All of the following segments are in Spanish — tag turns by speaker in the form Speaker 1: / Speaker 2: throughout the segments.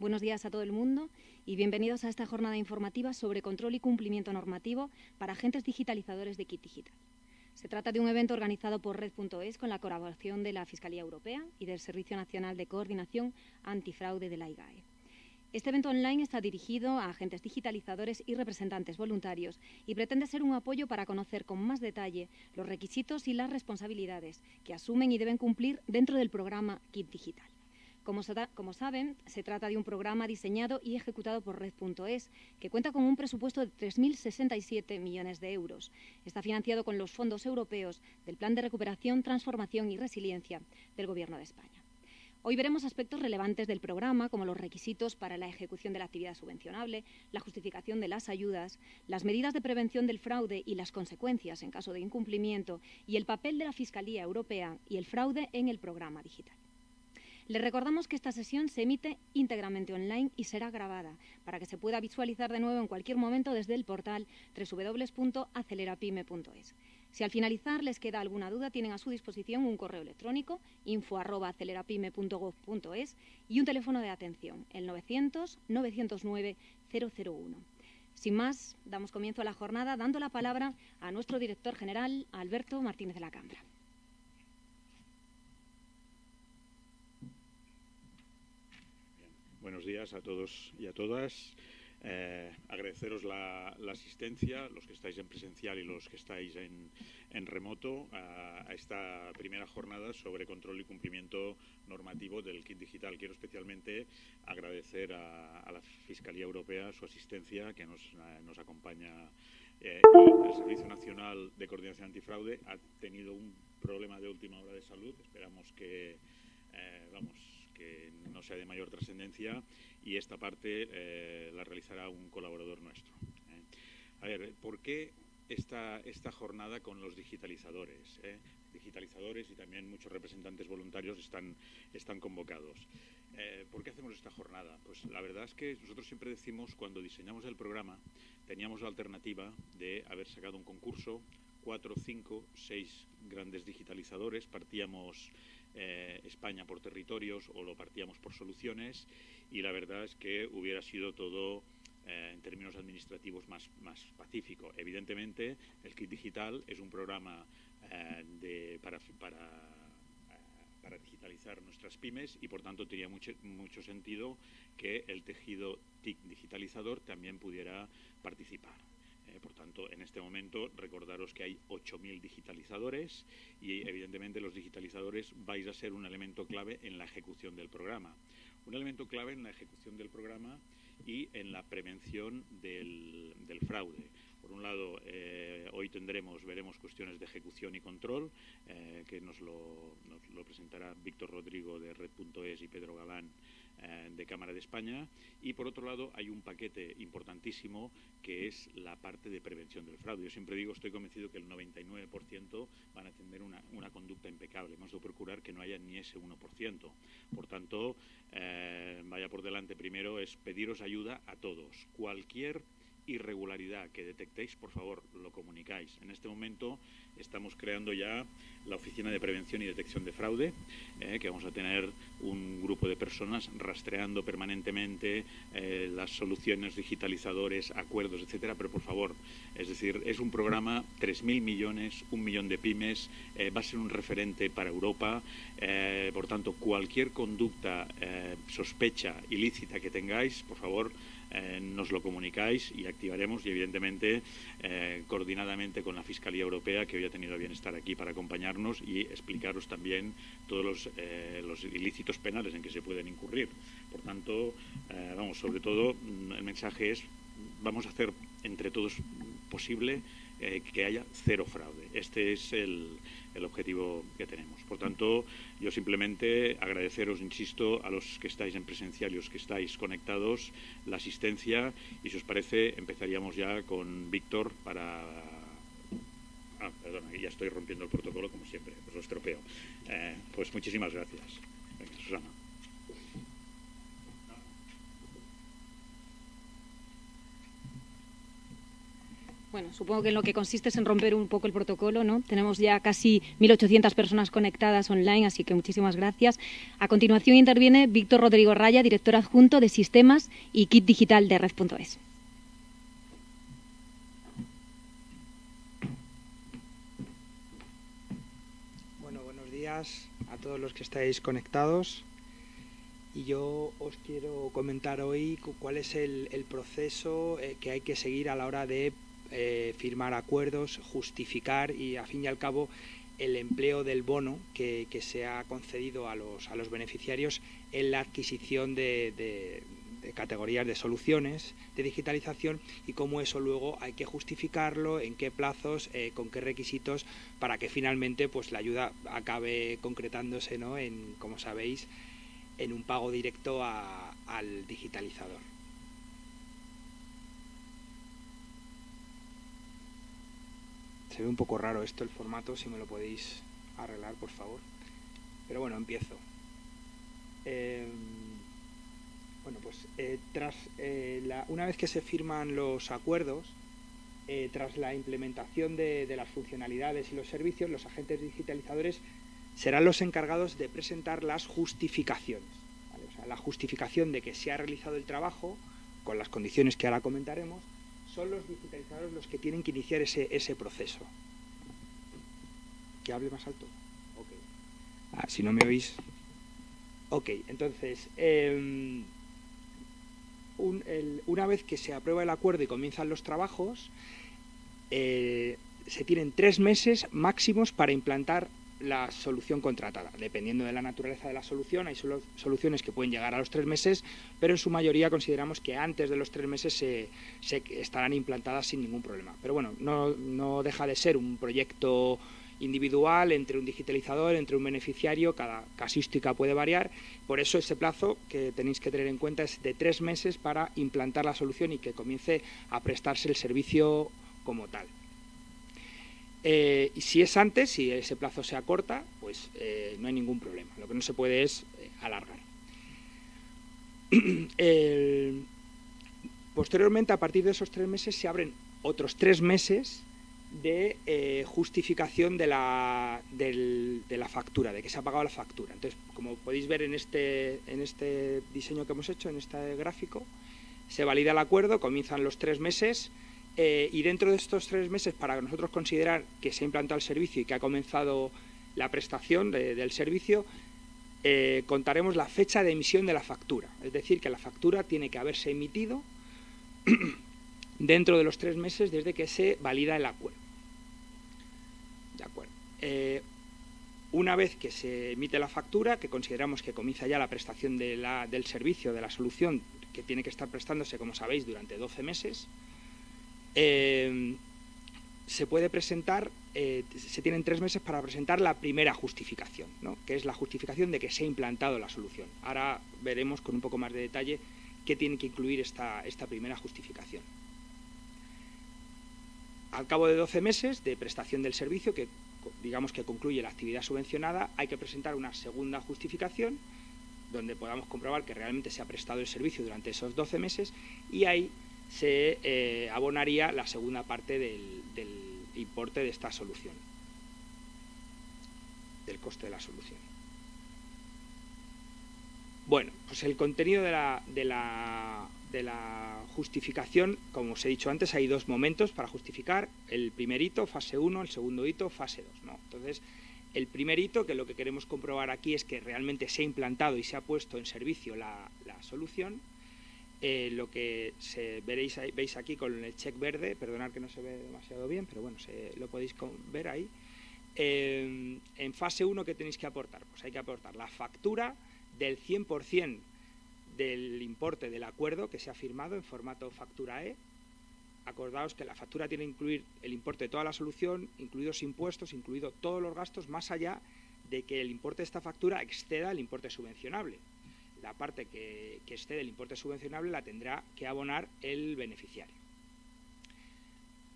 Speaker 1: Buenos días a todo el mundo y bienvenidos a esta jornada informativa sobre control y cumplimiento normativo para agentes digitalizadores de Kit Digital. Se trata de un evento organizado por Red.es con la colaboración de la Fiscalía Europea y del Servicio Nacional de Coordinación Antifraude de la IGAE. Este evento online está dirigido a agentes digitalizadores y representantes voluntarios y pretende ser un apoyo para conocer con más detalle los requisitos y las responsabilidades que asumen y deben cumplir dentro del programa Kit Digital. Como saben, se trata de un programa diseñado y ejecutado por Red.es, que cuenta con un presupuesto de 3.067 millones de euros. Está financiado con los fondos europeos del Plan de Recuperación, Transformación y Resiliencia del Gobierno de España. Hoy veremos aspectos relevantes del programa, como los requisitos para la ejecución de la actividad subvencionable, la justificación de las ayudas, las medidas de prevención del fraude y las consecuencias en caso de incumplimiento, y el papel de la Fiscalía Europea y el fraude en el programa digital. Les recordamos que esta sesión se emite íntegramente online y será grabada para que se pueda visualizar de nuevo en cualquier momento desde el portal www.acelerapyme.es. Si al finalizar les queda alguna duda, tienen a su disposición un correo electrónico info@acelerapyme.gov.es y un teléfono de atención, el 900-909-001. Sin más, damos comienzo a la jornada dando la palabra a nuestro director general, Alberto Martínez de la Cambra.
Speaker 2: Buenos días a todos y a todas. Agradeceros la asistencia, los que estáis en presencial y los que estáis en remoto, a esta primera jornada sobre control y cumplimiento normativo del Kit Digital. Quiero especialmente agradecer a la Fiscalía Europea su asistencia, que nos acompaña. El Servicio Nacional de Coordinación Antifraude ha tenido un problema de última hora de salud. Esperamos que no sea de mayor trascendencia, y esta parte la realizará un colaborador nuestro. A ver, ¿por qué esta jornada con los digitalizadores? Digitalizadores y también muchos representantes voluntarios están convocados. ¿Por qué hacemos esta jornada? Pues la verdad es que nosotros siempre decimos, cuando diseñamos el programa, teníamos la alternativa de haber sacado un concurso, 4, 5, 6 grandes digitalizadores, partíamos España por territorios o lo partíamos por soluciones, y la verdad es que hubiera sido todo en términos administrativos más pacífico. Evidentemente, el Kit Digital es un programa para digitalizar nuestras pymes, y por tanto tenía mucho sentido que el tejido TIC digitalizador también pudiera participar. Por tanto, en este momento, recordaros que hay 8.000 digitalizadores, y evidentemente los digitalizadores vais a ser un elemento clave en la ejecución del programa. Un elemento clave en la ejecución del programa y en la prevención del fraude. Por un lado, hoy veremos cuestiones de ejecución y control, que nos lo presentará Víctor Rodrigo de Red.es y Pedro Galán de Cámara de España. Y por otro lado, hay un paquete importantísimo que es la parte de prevención del fraude. Yo siempre digo, estoy convencido que el 99% van a tener una conducta impecable. Hemos de procurar que no haya ni ese 1%. Por tanto, vaya por delante, primero es pediros ayuda a todos. Cualquier irregularidad que detectéis, por favor, lo comunicáis. En este momento estamos creando ya la Oficina de Prevención y Detección de Fraude, que vamos a tener un grupo de personas rastreando permanentemente las soluciones, digitalizadores, acuerdos, etcétera. Pero por favor, es decir, es un programa, 3.000 millones, 1 millón de pymes, va a ser un referente para Europa. Por tanto, cualquier conducta, sospecha, ilícita que tengáis, por favor, nos lo comunicáis y activaremos, y evidentemente coordinadamente con la Fiscalía Europea, que hoy ha tenido a bien estar aquí para acompañarnos y explicaros también todos los ilícitos penales en que se pueden incurrir. Por tanto, sobre todo el mensaje es: vamos a hacer entre todos posible que haya cero fraude. Este es el objetivo que tenemos. Por tanto, yo simplemente agradeceros, insisto, a los que estáis en presencial y los que estáis conectados, la asistencia, y si os parece empezaríamos ya con Víctor para... perdona, ya estoy rompiendo el protocolo como siempre, os lo estropeo. Pues muchísimas gracias. Venga, Susana.
Speaker 1: Bueno, supongo que en lo que consiste es en romper un poco el protocolo, ¿no? Tenemos ya casi 1.800 personas conectadas online, así que muchísimas gracias. A continuación interviene Víctor Rodrigo Raya, director adjunto de Sistemas y Kit Digital de Red.es.
Speaker 3: Bueno, buenos días a todos los que estáis conectados. Y yo os quiero comentar hoy cuál es el proceso que hay que seguir a la hora de firmar acuerdos, justificar y, a fin y al cabo, el empleo del bono que se ha concedido a los beneficiarios en la adquisición de categorías de soluciones de digitalización y cómo eso luego hay que justificarlo, en qué plazos, con qué requisitos, para que finalmente pues la ayuda acabe concretándose, ¿no?, en, como sabéis, en un pago directo al digitalizador. Se ve un poco raro esto, el formato, si me lo podéis arreglar, por favor. Pero bueno, empiezo. Bueno, pues una vez que se firman los acuerdos, tras la implementación de las funcionalidades y los servicios, los agentes digitalizadores serán los encargados de presentar las justificaciones, ¿vale? O sea, la justificación de que se ha realizado el trabajo, con las condiciones que ahora comentaremos, son los digitalizadores los que tienen que iniciar ese proceso. ¿Que hable más alto? Ok. Si no me oís. Ok, entonces, una vez que se aprueba el acuerdo y comienzan los trabajos, se tienen 3 meses máximos para implantar la solución contratada. Dependiendo de la naturaleza de la solución, hay soluciones que pueden llegar a los 3 meses, pero en su mayoría consideramos que antes de los 3 meses se estarán implantadas sin ningún problema. Pero bueno, no deja de ser un proyecto individual entre un digitalizador, entre un beneficiario, cada casuística puede variar, por eso ese plazo que tenéis que tener en cuenta es de 3 meses para implantar la solución y que comience a prestarse el servicio como tal. Y si es antes, si ese plazo se acorta, pues no hay ningún problema. Lo que no se puede es alargar. Posteriormente, a partir de esos 3 meses, se abren otros 3 meses de justificación de la factura, de que se ha pagado la factura. Entonces, como podéis ver en este diseño que hemos hecho, en este gráfico, se valida el acuerdo, comienzan los 3 meses, y dentro de estos 3 meses, para nosotros considerar que se ha implantado el servicio y que ha comenzado la prestación del servicio, contaremos la fecha de emisión de la factura. Es decir, que la factura tiene que haberse emitido dentro de los 3 meses desde que se valida el acuerdo. De acuerdo. Una vez que se emite la factura, que consideramos que comienza ya la prestación del servicio, de la solución, que tiene que estar prestándose, como sabéis, durante 12 meses, se puede presentar, se tienen 3 meses para presentar la primera justificación, ¿no?, que es la justificación de que se ha implantado la solución. Ahora veremos con un poco más de detalle qué tiene que incluir esta primera justificación. Al cabo de 12 meses de prestación del servicio, que digamos que concluye la actividad subvencionada, hay que presentar una segunda justificación donde podamos comprobar que realmente se ha prestado el servicio durante esos 12 meses y ahí se abonaría la segunda parte del importe de esta solución, del coste de la solución. Bueno, pues el contenido de la justificación, como os he dicho antes, hay 2 momentos para justificar: el primer hito, fase 1, el segundo hito, fase 2, ¿no? Entonces, el primer hito, que lo que queremos comprobar aquí es que realmente se ha implantado y se ha puesto en servicio la solución. Lo que veis aquí con el check verde, perdonad que no se ve demasiado bien, pero bueno, lo podéis ver ahí. En fase 1, ¿qué tenéis que aportar? Pues hay que aportar la factura del 100% del importe del acuerdo que se ha firmado en formato factura E. Acordaos que la factura tiene que incluir el importe de toda la solución, incluidos impuestos, incluidos todos los gastos, más allá de que el importe de esta factura exceda el importe subvencionable. La parte que excede el importe subvencionable la tendrá que abonar el beneficiario.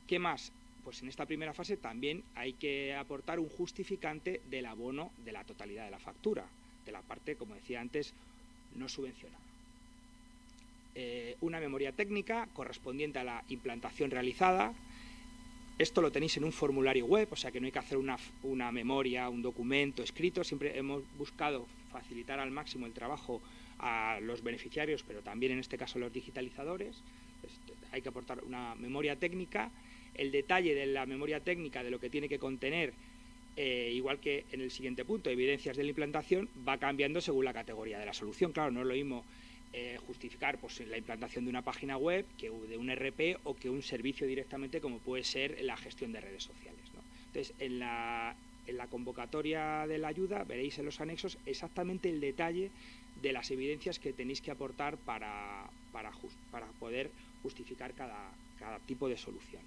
Speaker 3: ¿Qué más? Pues en esta primera fase también hay que aportar un justificante del abono de la totalidad de la factura, de la parte, como decía antes, no subvencionada. Una memoria técnica correspondiente a la implantación realizada, Esto lo tenéis en un formulario web, o sea que no hay que hacer una memoria, un documento escrito. Siempre hemos buscado facilitar al máximo el trabajo a los beneficiarios, pero también en este caso a los digitalizadores. Pues hay que aportar una memoria técnica. El detalle de la memoria técnica, de lo que tiene que contener, igual que en el siguiente punto, evidencias de la implantación, va cambiando según la categoría de la solución. Claro, no es lo mismo justificar pues, la implantación de una página web que de un ERP o que un servicio directamente como puede ser la gestión de redes sociales, ¿no? Entonces, en la convocatoria de la ayuda veréis en los anexos exactamente el detalle de las evidencias que tenéis que aportar para poder justificar cada tipo de solución.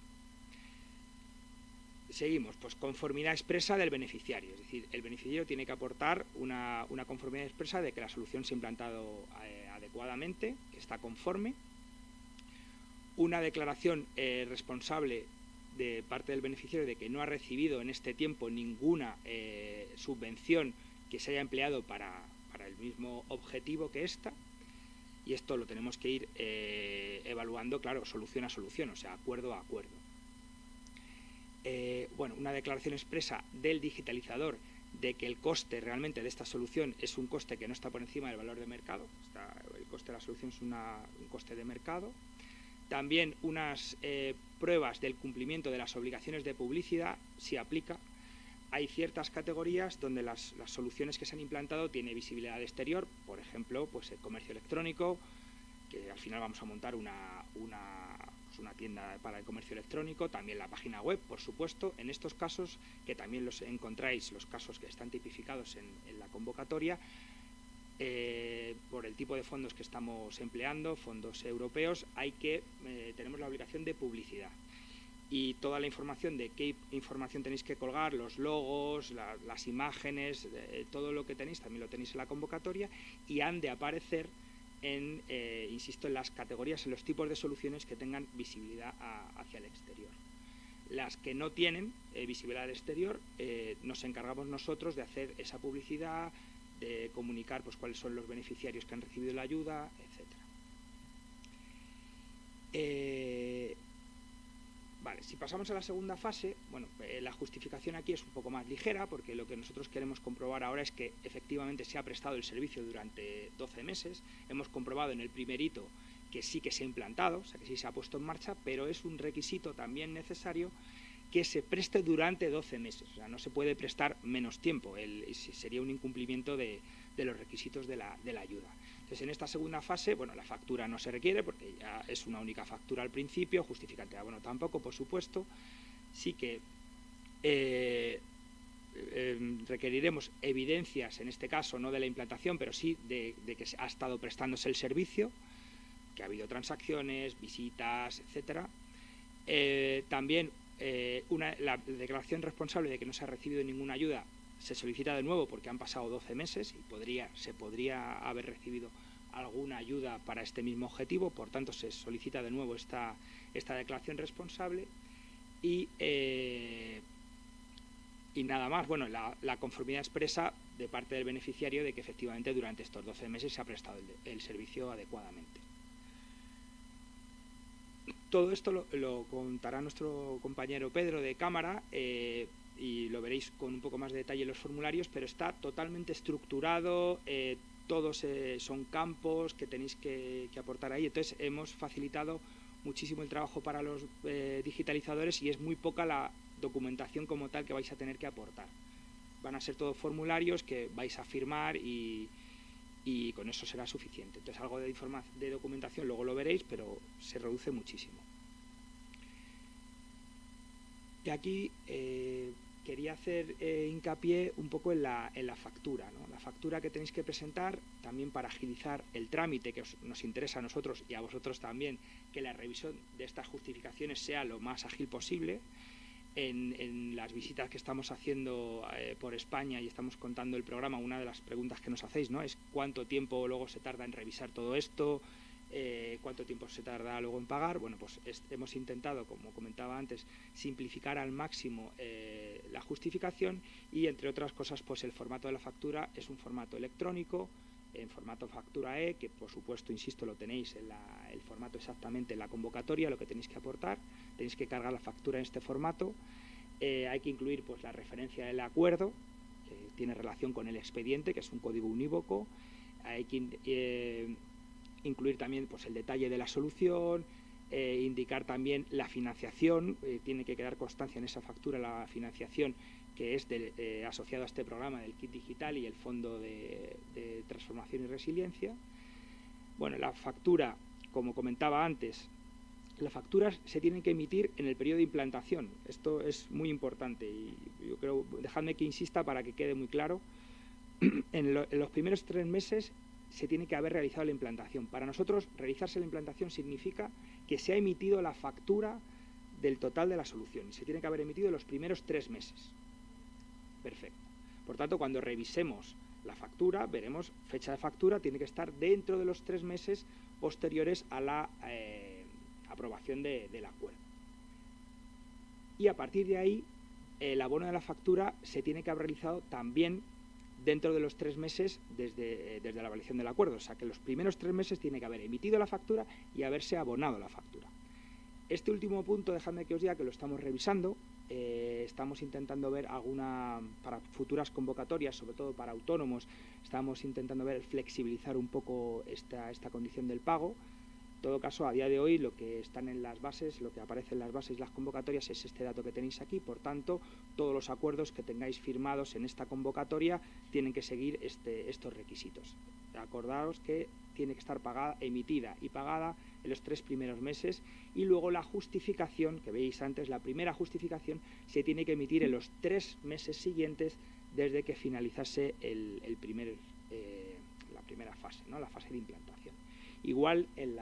Speaker 3: Seguimos, pues conformidad expresa del beneficiario, es decir, el beneficiario tiene que aportar una conformidad expresa de que la solución se ha implantado adecuadamente, que está conforme, una declaración responsable de parte del beneficiario de que no ha recibido en este tiempo ninguna subvención que se haya empleado para el mismo objetivo que esta, y esto lo tenemos que ir evaluando, claro, solución a solución, o sea, acuerdo a acuerdo. Bueno, una declaración expresa del digitalizador de que el coste realmente de esta solución es un coste que no está por encima del valor de mercado. El coste de la solución es un coste de mercado. También unas pruebas del cumplimiento de las obligaciones de publicidad, si aplica. Hay ciertas categorías donde las soluciones que se han implantado tienen visibilidad exterior, por ejemplo, pues el comercio electrónico, que al final vamos a montar una tienda para el comercio electrónico, también la página web, por supuesto. En estos casos, que también los encontráis, los casos que están tipificados en la convocatoria, por el tipo de fondos que estamos empleando, fondos europeos, tenemos la obligación de publicidad. Y toda la información de qué información tenéis que colgar, los logos, las imágenes, todo lo que tenéis, también lo tenéis en la convocatoria, y han de aparecer insisto, en las categorías, en los tipos de soluciones que tengan visibilidad hacia el exterior. Las que no tienen visibilidad al exterior, nos encargamos nosotros de hacer esa publicidad, de comunicar pues, cuáles son los beneficiarios que han recibido la ayuda, etc. Vale, si pasamos a la segunda fase, bueno, la justificación aquí es un poco más ligera, porque lo que nosotros queremos comprobar ahora es que efectivamente se ha prestado el servicio durante 12 meses. Hemos comprobado en el primer hito que sí que se ha implantado, o sea que sí se ha puesto en marcha, pero es un requisito también necesario que se preste durante 12 meses. O sea, no se puede prestar menos tiempo, sería un incumplimiento de los requisitos de la ayuda. Entonces, en esta segunda fase, bueno, la factura no se requiere porque ya es una única factura al principio, justificante de abono tampoco, por supuesto. Sí que requeriremos evidencias, en este caso no de la implantación, pero sí de que ha estado prestándose el servicio, que ha habido transacciones, visitas, etcétera. También la declaración responsable de que no se ha recibido ninguna ayuda se solicita de nuevo porque han pasado 12 meses y se podría haber recibido alguna ayuda para este mismo objetivo, por tanto se solicita de nuevo esta declaración responsable y nada más. Bueno, la conformidad expresa de parte del beneficiario de que efectivamente durante estos 12 meses se ha prestado el servicio adecuadamente. Todo esto lo contará nuestro compañero Pedro de cámara y lo veréis con un poco más de detalle en los formularios, pero está totalmente estructurado, todos son campos que tenéis que aportar ahí. Entonces hemos facilitado muchísimo el trabajo para los digitalizadores y es muy poca la documentación como tal que vais a tener que aportar. Van a ser todos formularios que vais a firmar y con eso será suficiente. Entonces algo de documentación luego lo veréis, pero se reduce muchísimo. Y aquí quería hacer hincapié un poco en la factura, ¿no? La factura que tenéis que presentar también para agilizar el trámite que nos interesa a nosotros y a vosotros también, que la revisión de estas justificaciones sea lo más ágil posible. En las visitas que estamos haciendo por España y estamos contando el programa, una de las preguntas que nos hacéis, ¿no?, es cuánto tiempo luego se tarda en revisar todo esto, cuánto tiempo se tarda luego en pagar. Bueno, pues hemos intentado, como comentaba antes, simplificar al máximo la justificación y, entre otras cosas, pues el formato de la factura es un formato electrónico, en formato factura E, que por supuesto, insisto, lo tenéis en el formato exactamente en la convocatoria, lo que tenéis que aportar, tenéis que cargar la factura en este formato. Hay que incluir pues la referencia del acuerdo, que tiene relación con el expediente, que es un código unívoco. Hay que incluir también pues el detalle de la solución, indicar también la financiación, tiene que quedar constancia en esa factura la financiación que es asociado a este programa del kit digital y el Fondo de Transformación y Resiliencia. Bueno, la factura, como comentaba antes, las facturas se tienen que emitir en el periodo de implantación. Esto es muy importante y yo creo, dejadme que insista para que quede muy claro. En los primeros 3 meses se tiene que haber realizado la implantación. Para nosotros, realizarse la implantación significa que se ha emitido la factura del total de la solución y se tiene que haber emitido en los primeros 3 meses. Perfecto. Por tanto, cuando revisemos la factura, veremos fecha de factura, tiene que estar dentro de los 3 meses posteriores a la aprobación del acuerdo. Y a partir de ahí, el abono de la factura se tiene que haber realizado también dentro de los 3 meses desde la validación del acuerdo. O sea, que los primeros 3 meses tiene que haber emitido la factura y haberse abonado la factura. Este último punto, dejadme que os diga que lo estamos revisando. Estamos intentando ver para futuras convocatorias, sobre todo para autónomos, estamos intentando flexibilizar un poco esta condición del pago. En todo caso, a día de hoy, lo que están en las bases, lo que aparece en las bases y las convocatorias es este dato que tenéis aquí. Por tanto, todos los acuerdos que tengáis firmados en esta convocatoria tienen que seguir estos requisitos. Acordaos que tiene que estar emitida y pagada en los 3 primeros meses, y luego la justificación, que veis antes, la primera justificación se tiene que emitir en los 3 meses siguientes desde que finalizase la primera fase, ¿no? La fase de implantación. Igual en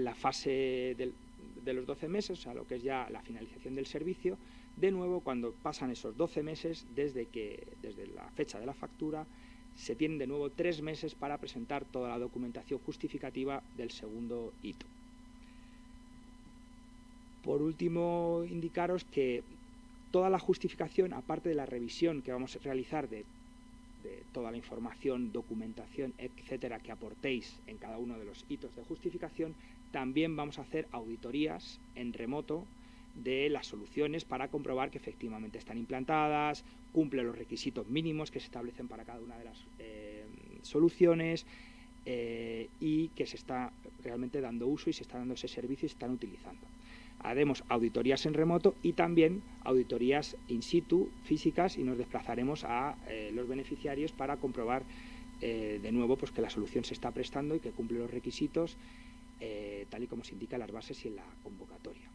Speaker 3: la fase de los 12 meses, o sea, lo que es ya la finalización del servicio, de nuevo, cuando pasan esos 12 meses, desde la fecha de la factura, se tienen de nuevo 3 meses para presentar toda la documentación justificativa del segundo hito. Por último, indicaros que toda la justificación, aparte de la revisión que vamos a realizar de toda la información, documentación, etcétera, que aportéis en cada uno de los hitos de justificación, también vamos a hacer auditorías en remoto de las soluciones para comprobar que efectivamente están implantadas, cumplen los requisitos mínimos que se establecen para cada una de las soluciones y que se está realmente dando uso y se está dando ese servicio y se están utilizando. Haremos auditorías en remoto y también auditorías in situ, físicas, y nos desplazaremos a los beneficiarios para comprobar de nuevo pues, que la solución se está prestando y que cumple los requisitos tal y como se indica en las bases y en la convocatoria.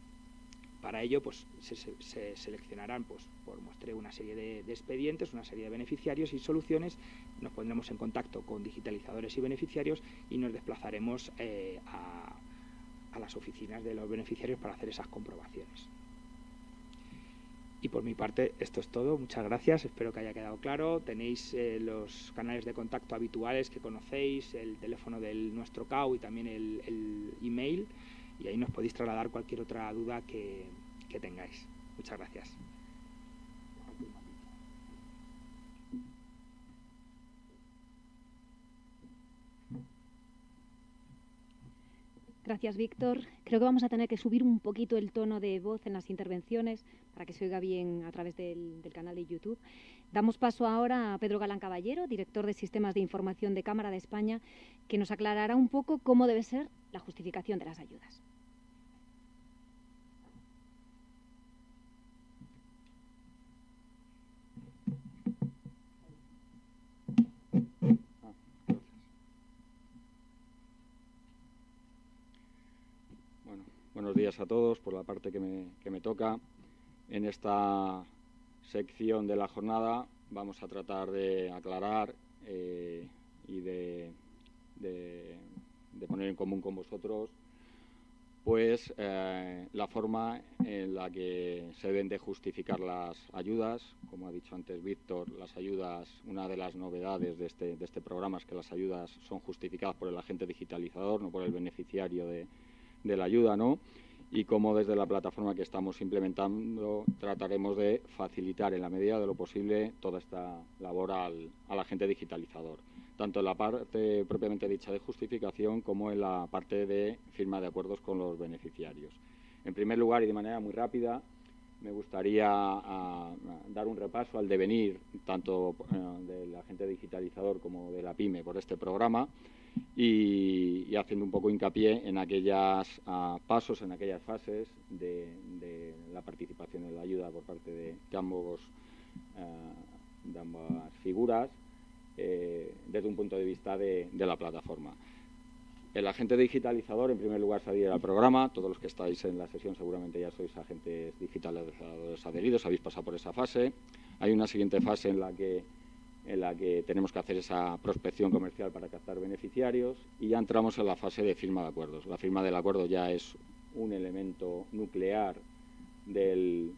Speaker 3: Para ello pues, se seleccionarán, pues, por muestre, una serie de expedientes, una serie de beneficiarios y soluciones. Nos pondremos en contacto con digitalizadores y beneficiarios y nos desplazaremos a las oficinas de los beneficiarios para hacer esas comprobaciones. Y por mi parte esto es todo. Muchas gracias, espero que haya quedado claro. Tenéis los canales de contacto habituales que conocéis, el teléfono de nuestro CAU y también el email, y ahí nos podéis trasladar cualquier otra duda que tengáis. Muchas gracias.
Speaker 1: Gracias, Víctor. Creo que vamos a tener que subir un poquito el tono de voz en las intervenciones para que se oiga bien a través del canal de YouTube. Damos paso ahora a Pedro Galán Caballero, director de Sistemas de Información de Cámara de España, que nos aclarará un poco cómo debe ser la justificación de las ayudas.
Speaker 4: Buenos días a todos. Por la parte que me toca, en esta sección de la jornada vamos a tratar de aclarar y de poner en común con vosotros pues la forma en la que se deben de justificar las ayudas. Como ha dicho antes Víctor, las ayudas, una de las novedades de este programa es que las ayudas son justificadas por el agente digitalizador, no por el beneficiario de la ayuda, ¿no? Y como desde la plataforma que estamos implementando trataremos de facilitar en la medida de lo posible toda esta labor al agente digitalizador. tanto en la parte propiamente dicha de justificación como en la parte de firma de acuerdos con los beneficiarios. En primer lugar, y de manera muy rápida, me gustaría dar un repaso al devenir tanto del agente digitalizador como de la PYME por este programa y haciendo un poco hincapié en aquellos pasos, en aquellas fases de la participación en la ayuda por parte de ambas figuras desde un punto de vista de la plataforma. El agente digitalizador, en primer lugar, se adhiere al programa. Todos los que estáis en la sesión seguramente ya sois agentes digitalizadores adheridos, habéis pasado por esa fase. Hay una siguiente fase en la que tenemos que hacer esa prospección comercial para captar beneficiarios y ya entramos en la fase de firma de acuerdos. La firma del acuerdo ya es un elemento nuclear de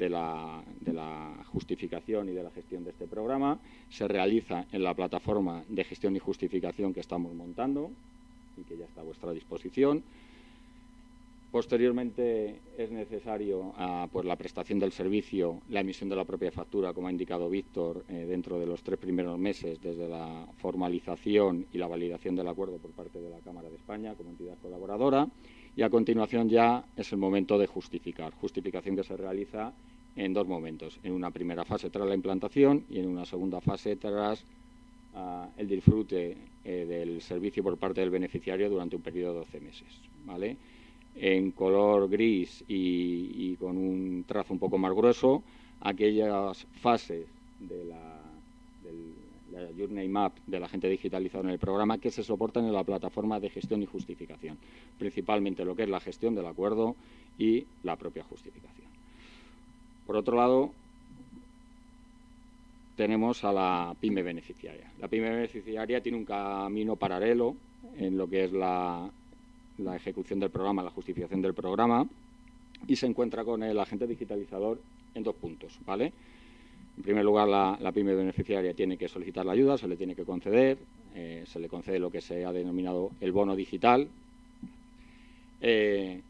Speaker 4: la justificación y de la gestión de este programa. Se realiza en la plataforma de gestión y justificación que estamos montando y que ya está a vuestra disposición. Posteriormente es necesario pues la prestación del servicio, la emisión de la propia factura, como ha indicado Víctor, dentro de los 3 primeros meses desde la formalización y la validación del acuerdo por parte de la Cámara de España como entidad colaboradora. Y a continuación ya es el momento de justificar. Justificación que se realiza en 2 momentos. En una primera fase tras la implantación y en una segunda fase tras el disfrute del servicio por parte del beneficiario durante un periodo de 12 meses. ¿Vale? En color gris y con un trazo un poco más grueso, aquellas fases de la Journey Map del agente digitalizado en el programa que se soportan en la plataforma de gestión y justificación, principalmente lo que es la gestión del acuerdo y la propia justificación. Por otro lado, tenemos a la PYME beneficiaria. La PYME beneficiaria tiene un camino paralelo en lo que es la ejecución del programa, la justificación del programa, y se encuentra con el agente digitalizador en 2 puntos, ¿vale? En primer lugar, la PYME beneficiaria tiene que solicitar la ayuda, se le tiene que conceder, se le concede lo que se ha denominado el bono digital. En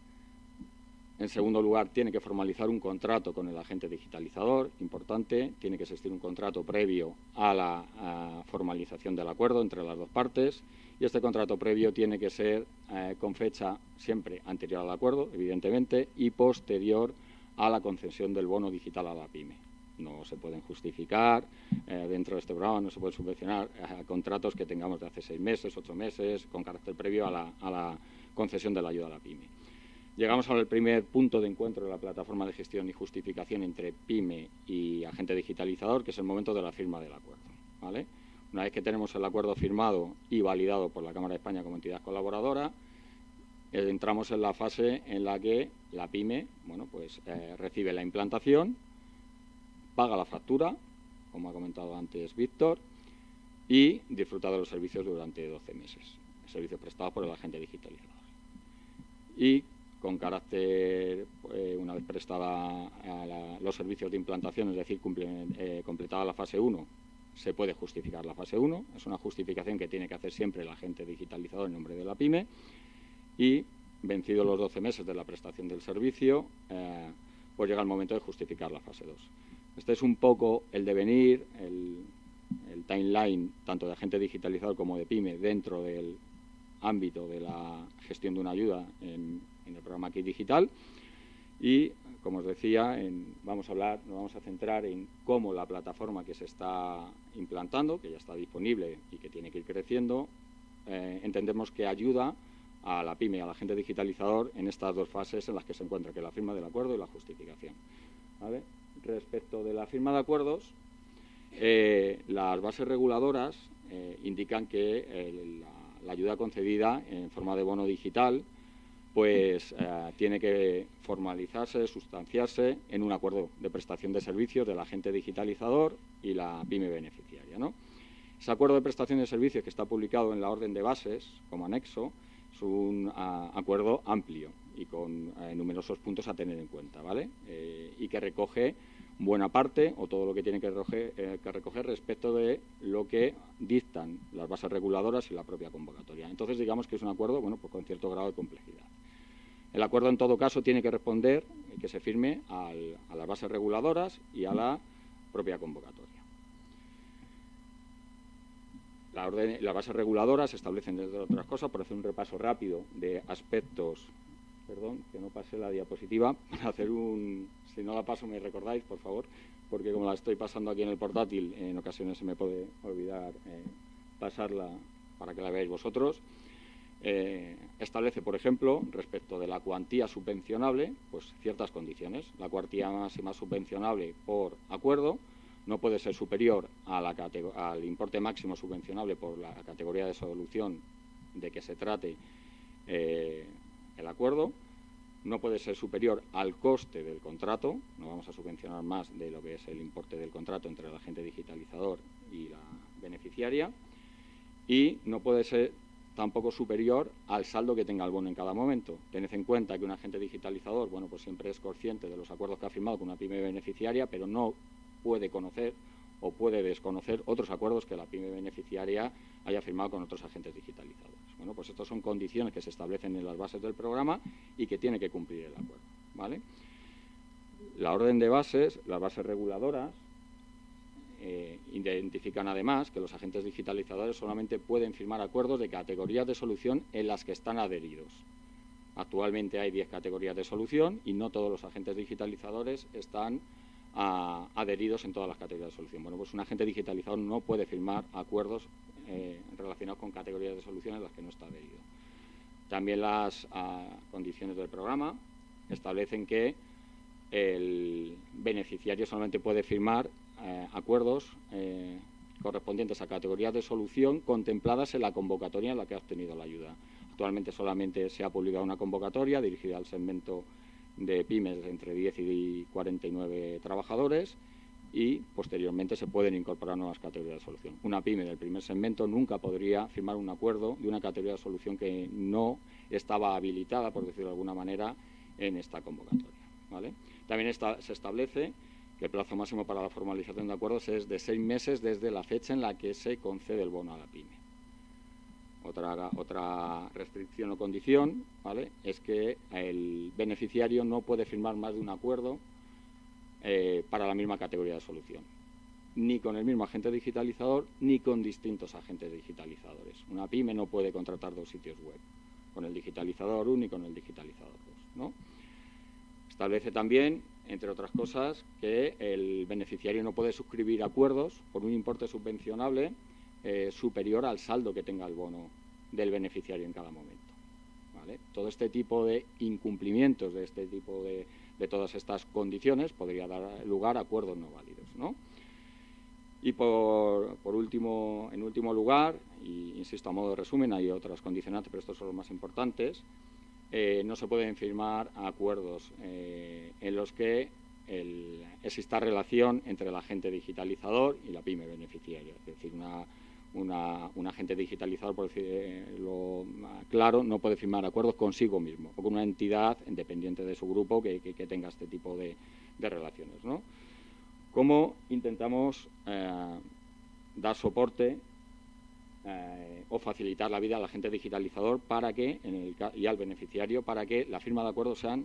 Speaker 4: segundo lugar, tiene que formalizar un contrato con el agente digitalizador, importante, tiene que existir un contrato previo a la formalización del acuerdo entre las 2 partes y este contrato previo tiene que ser con fecha siempre anterior al acuerdo, evidentemente, y posterior a la concesión del bono digital a la PYME. No se pueden justificar dentro de este programa, no se pueden subvencionar contratos que tengamos de hace 6 meses, 8 meses, con carácter previo a la concesión de la ayuda a la PYME. Llegamos al primer punto de encuentro de la plataforma de gestión y justificación entre PYME y agente digitalizador, que es el momento de la firma del acuerdo, ¿vale? Una vez que tenemos el acuerdo firmado y validado por la Cámara de España como entidad colaboradora, entramos en la fase en la que la PYME recibe la implantación, paga la factura, como ha comentado antes Víctor, y disfruta de los servicios durante 12 meses, servicios prestados por el agente digitalizador. Y con carácter, una vez prestada los servicios de implantación, es decir, completada la fase 1, se puede justificar la fase 1. Es una justificación que tiene que hacer siempre el agente digitalizador en nombre de la PYME. Y, vencidos los 12 meses de la prestación del servicio, pues llega el momento de justificar la fase 2. Este es un poco el devenir, el timeline, tanto de agente digitalizador como de PYME, dentro del ámbito de la gestión de una ayuda en el programa Kit Digital. Y, como os decía, nos vamos a centrar en cómo la plataforma que se está implantando, que ya está disponible y que tiene que ir creciendo, entendemos que ayuda a la PYME y al agente digitalizador en estas 2 fases en las que se encuentra, que es la firma del acuerdo y la justificación, ¿vale? Respecto de la firma de acuerdos, las bases reguladoras indican que la ayuda concedida en forma de bono digital pues tiene que formalizarse, sustanciarse en un acuerdo de prestación de servicios del agente digitalizador y la PYME beneficiaria, ¿no? Ese acuerdo de prestación de servicios, que está publicado en la orden de bases como anexo, es un acuerdo amplio y con numerosos puntos a tener en cuenta, ¿vale? Y que recoge buena parte o todo lo que tiene que recoger respecto de lo que dictan las bases reguladoras y la propia convocatoria. Entonces, digamos que es un acuerdo, pues con cierto grado de complejidad. El acuerdo, en todo caso, tiene que responder, que se firme a las bases reguladoras y a la propia convocatoria. Las bases reguladoras establecen, entre otras cosas, por hacer un repaso rápido de aspectos. Perdón, que no pase la diapositiva, para hacer si no la paso me recordáis, por favor, porque como la estoy pasando aquí en el portátil, en ocasiones se me puede olvidar pasarla para que la veáis vosotros. Establece, por ejemplo, respecto de la cuantía subvencionable, pues ciertas condiciones. La cuantía máxima subvencionable por acuerdo no puede ser superior al importe máximo subvencionable por la categoría de solución de que se trate el acuerdo, no puede ser superior al coste del contrato, no vamos a subvencionar más de lo que es el importe del contrato entre el agente digitalizador y la beneficiaria, y no puede ser tampoco superior al saldo que tenga el bono en cada momento. Tened en cuenta que un agente digitalizador, bueno, pues siempre es consciente de los acuerdos que ha firmado con una pyme beneficiaria, pero no puede conocer o puede desconocer otros acuerdos que la pyme beneficiaria haya firmado con otros agentes digitalizadores. Bueno, pues estas son condiciones que se establecen en las bases del programa y que tiene que cumplir el acuerdo, ¿vale? La orden de bases, las bases reguladoras, identifican además que los agentes digitalizadores solamente pueden firmar acuerdos de categorías de solución en las que están adheridos. Actualmente hay 10 categorías de solución y no todos los agentes digitalizadores están adheridos en todas las categorías de solución. Bueno, pues un agente digitalizador no puede firmar acuerdos relacionados con categorías de solución en las que no está adherido. También las condiciones del programa establecen que el beneficiario solamente puede firmar acuerdos correspondientes a categorías de solución contempladas en la convocatoria en la que ha obtenido la ayuda. Actualmente solamente se ha publicado una convocatoria dirigida al segmento de pymes de entre 10 y 49 trabajadores y posteriormente se pueden incorporar nuevas categorías de solución. Una pyme del primer segmento nunca podría firmar un acuerdo de una categoría de solución que no estaba habilitada, por decirlo de alguna manera, en esta convocatoria, ¿vale? También se establece que el plazo máximo para la formalización de acuerdos es de 6 meses desde la fecha en la que se concede el bono a la pyme. Otra restricción o condición, ¿vale?, es que el beneficiario no puede firmar más de un acuerdo para la misma categoría de solución, ni con el mismo agente digitalizador ni con distintos agentes digitalizadores. Una pyme no puede contratar 2 sitios web, con el digitalizador 1 y con el digitalizador 2, ¿no? Establece también, entre otras cosas, que el beneficiario no puede suscribir acuerdos por un importe subvencionable superior al saldo que tenga el bono del beneficiario en cada momento, ¿vale? Todo este tipo de incumplimientos de este tipo de todas estas condiciones podría dar lugar a acuerdos no válidos, ¿no? Y por último, en último lugar, y insisto a modo de resumen, hay otras condicionantes, pero estos son los más importantes. No se pueden firmar acuerdos en los que exista relación entre el agente digitalizador y la pyme beneficiaria. Es decir, un agente digitalizador, por decirlo claro, no puede firmar acuerdos consigo mismo o con una entidad independiente de su grupo que tenga este tipo de relaciones, ¿no? ¿Cómo intentamos dar soporte o facilitar la vida al agente digitalizador para que y al beneficiario para que la firma de acuerdos sean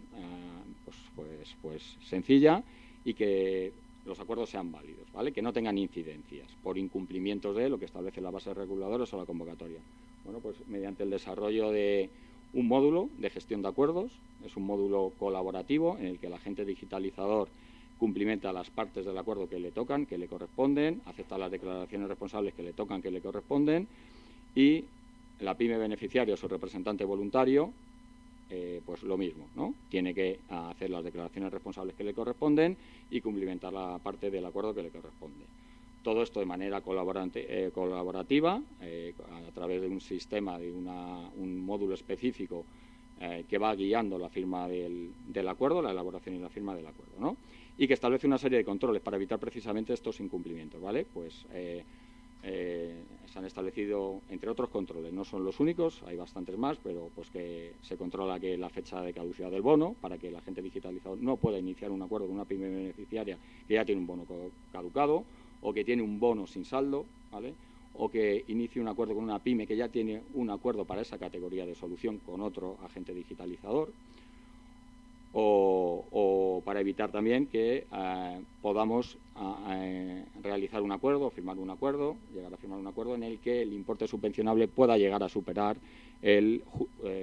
Speaker 4: pues sencilla y que los acuerdos sean válidos, ¿vale?, que no tengan incidencias por incumplimientos de lo que establece la base reguladora o la convocatoria? Bueno, pues mediante el desarrollo de un módulo de gestión de acuerdos. Es un módulo colaborativo en el que el agente digitalizador cumplimenta las partes del acuerdo que le tocan, que le corresponden, acepta las declaraciones responsables que le tocan, que le corresponden, y la pyme beneficiaria o su representante voluntario, pues lo mismo, ¿no? Tiene que hacer las declaraciones responsables que le corresponden y cumplimentar la parte del acuerdo que le corresponde. Todo esto de manera colaborativa, a través de un sistema, de un módulo específico que va guiando la firma del acuerdo, la elaboración y la firma del acuerdo, ¿no? Y que establece una serie de controles para evitar precisamente estos incumplimientos, ¿vale? Pues se han establecido, entre otros controles, no son los únicos, hay bastantes más, pero pues que se controla que la fecha de caducidad del bono, para que el agente digitalizador no pueda iniciar un acuerdo con una pyme beneficiaria que ya tiene un bono caducado o que tiene un bono sin saldo, ¿vale?, o que inicie un acuerdo con una pyme que ya tiene un acuerdo para esa categoría de solución con otro agente digitalizador, o para evitar también que podamos realizar un acuerdo, firmar un acuerdo, llegar a firmar un acuerdo en el que el importe subvencionable pueda llegar a superar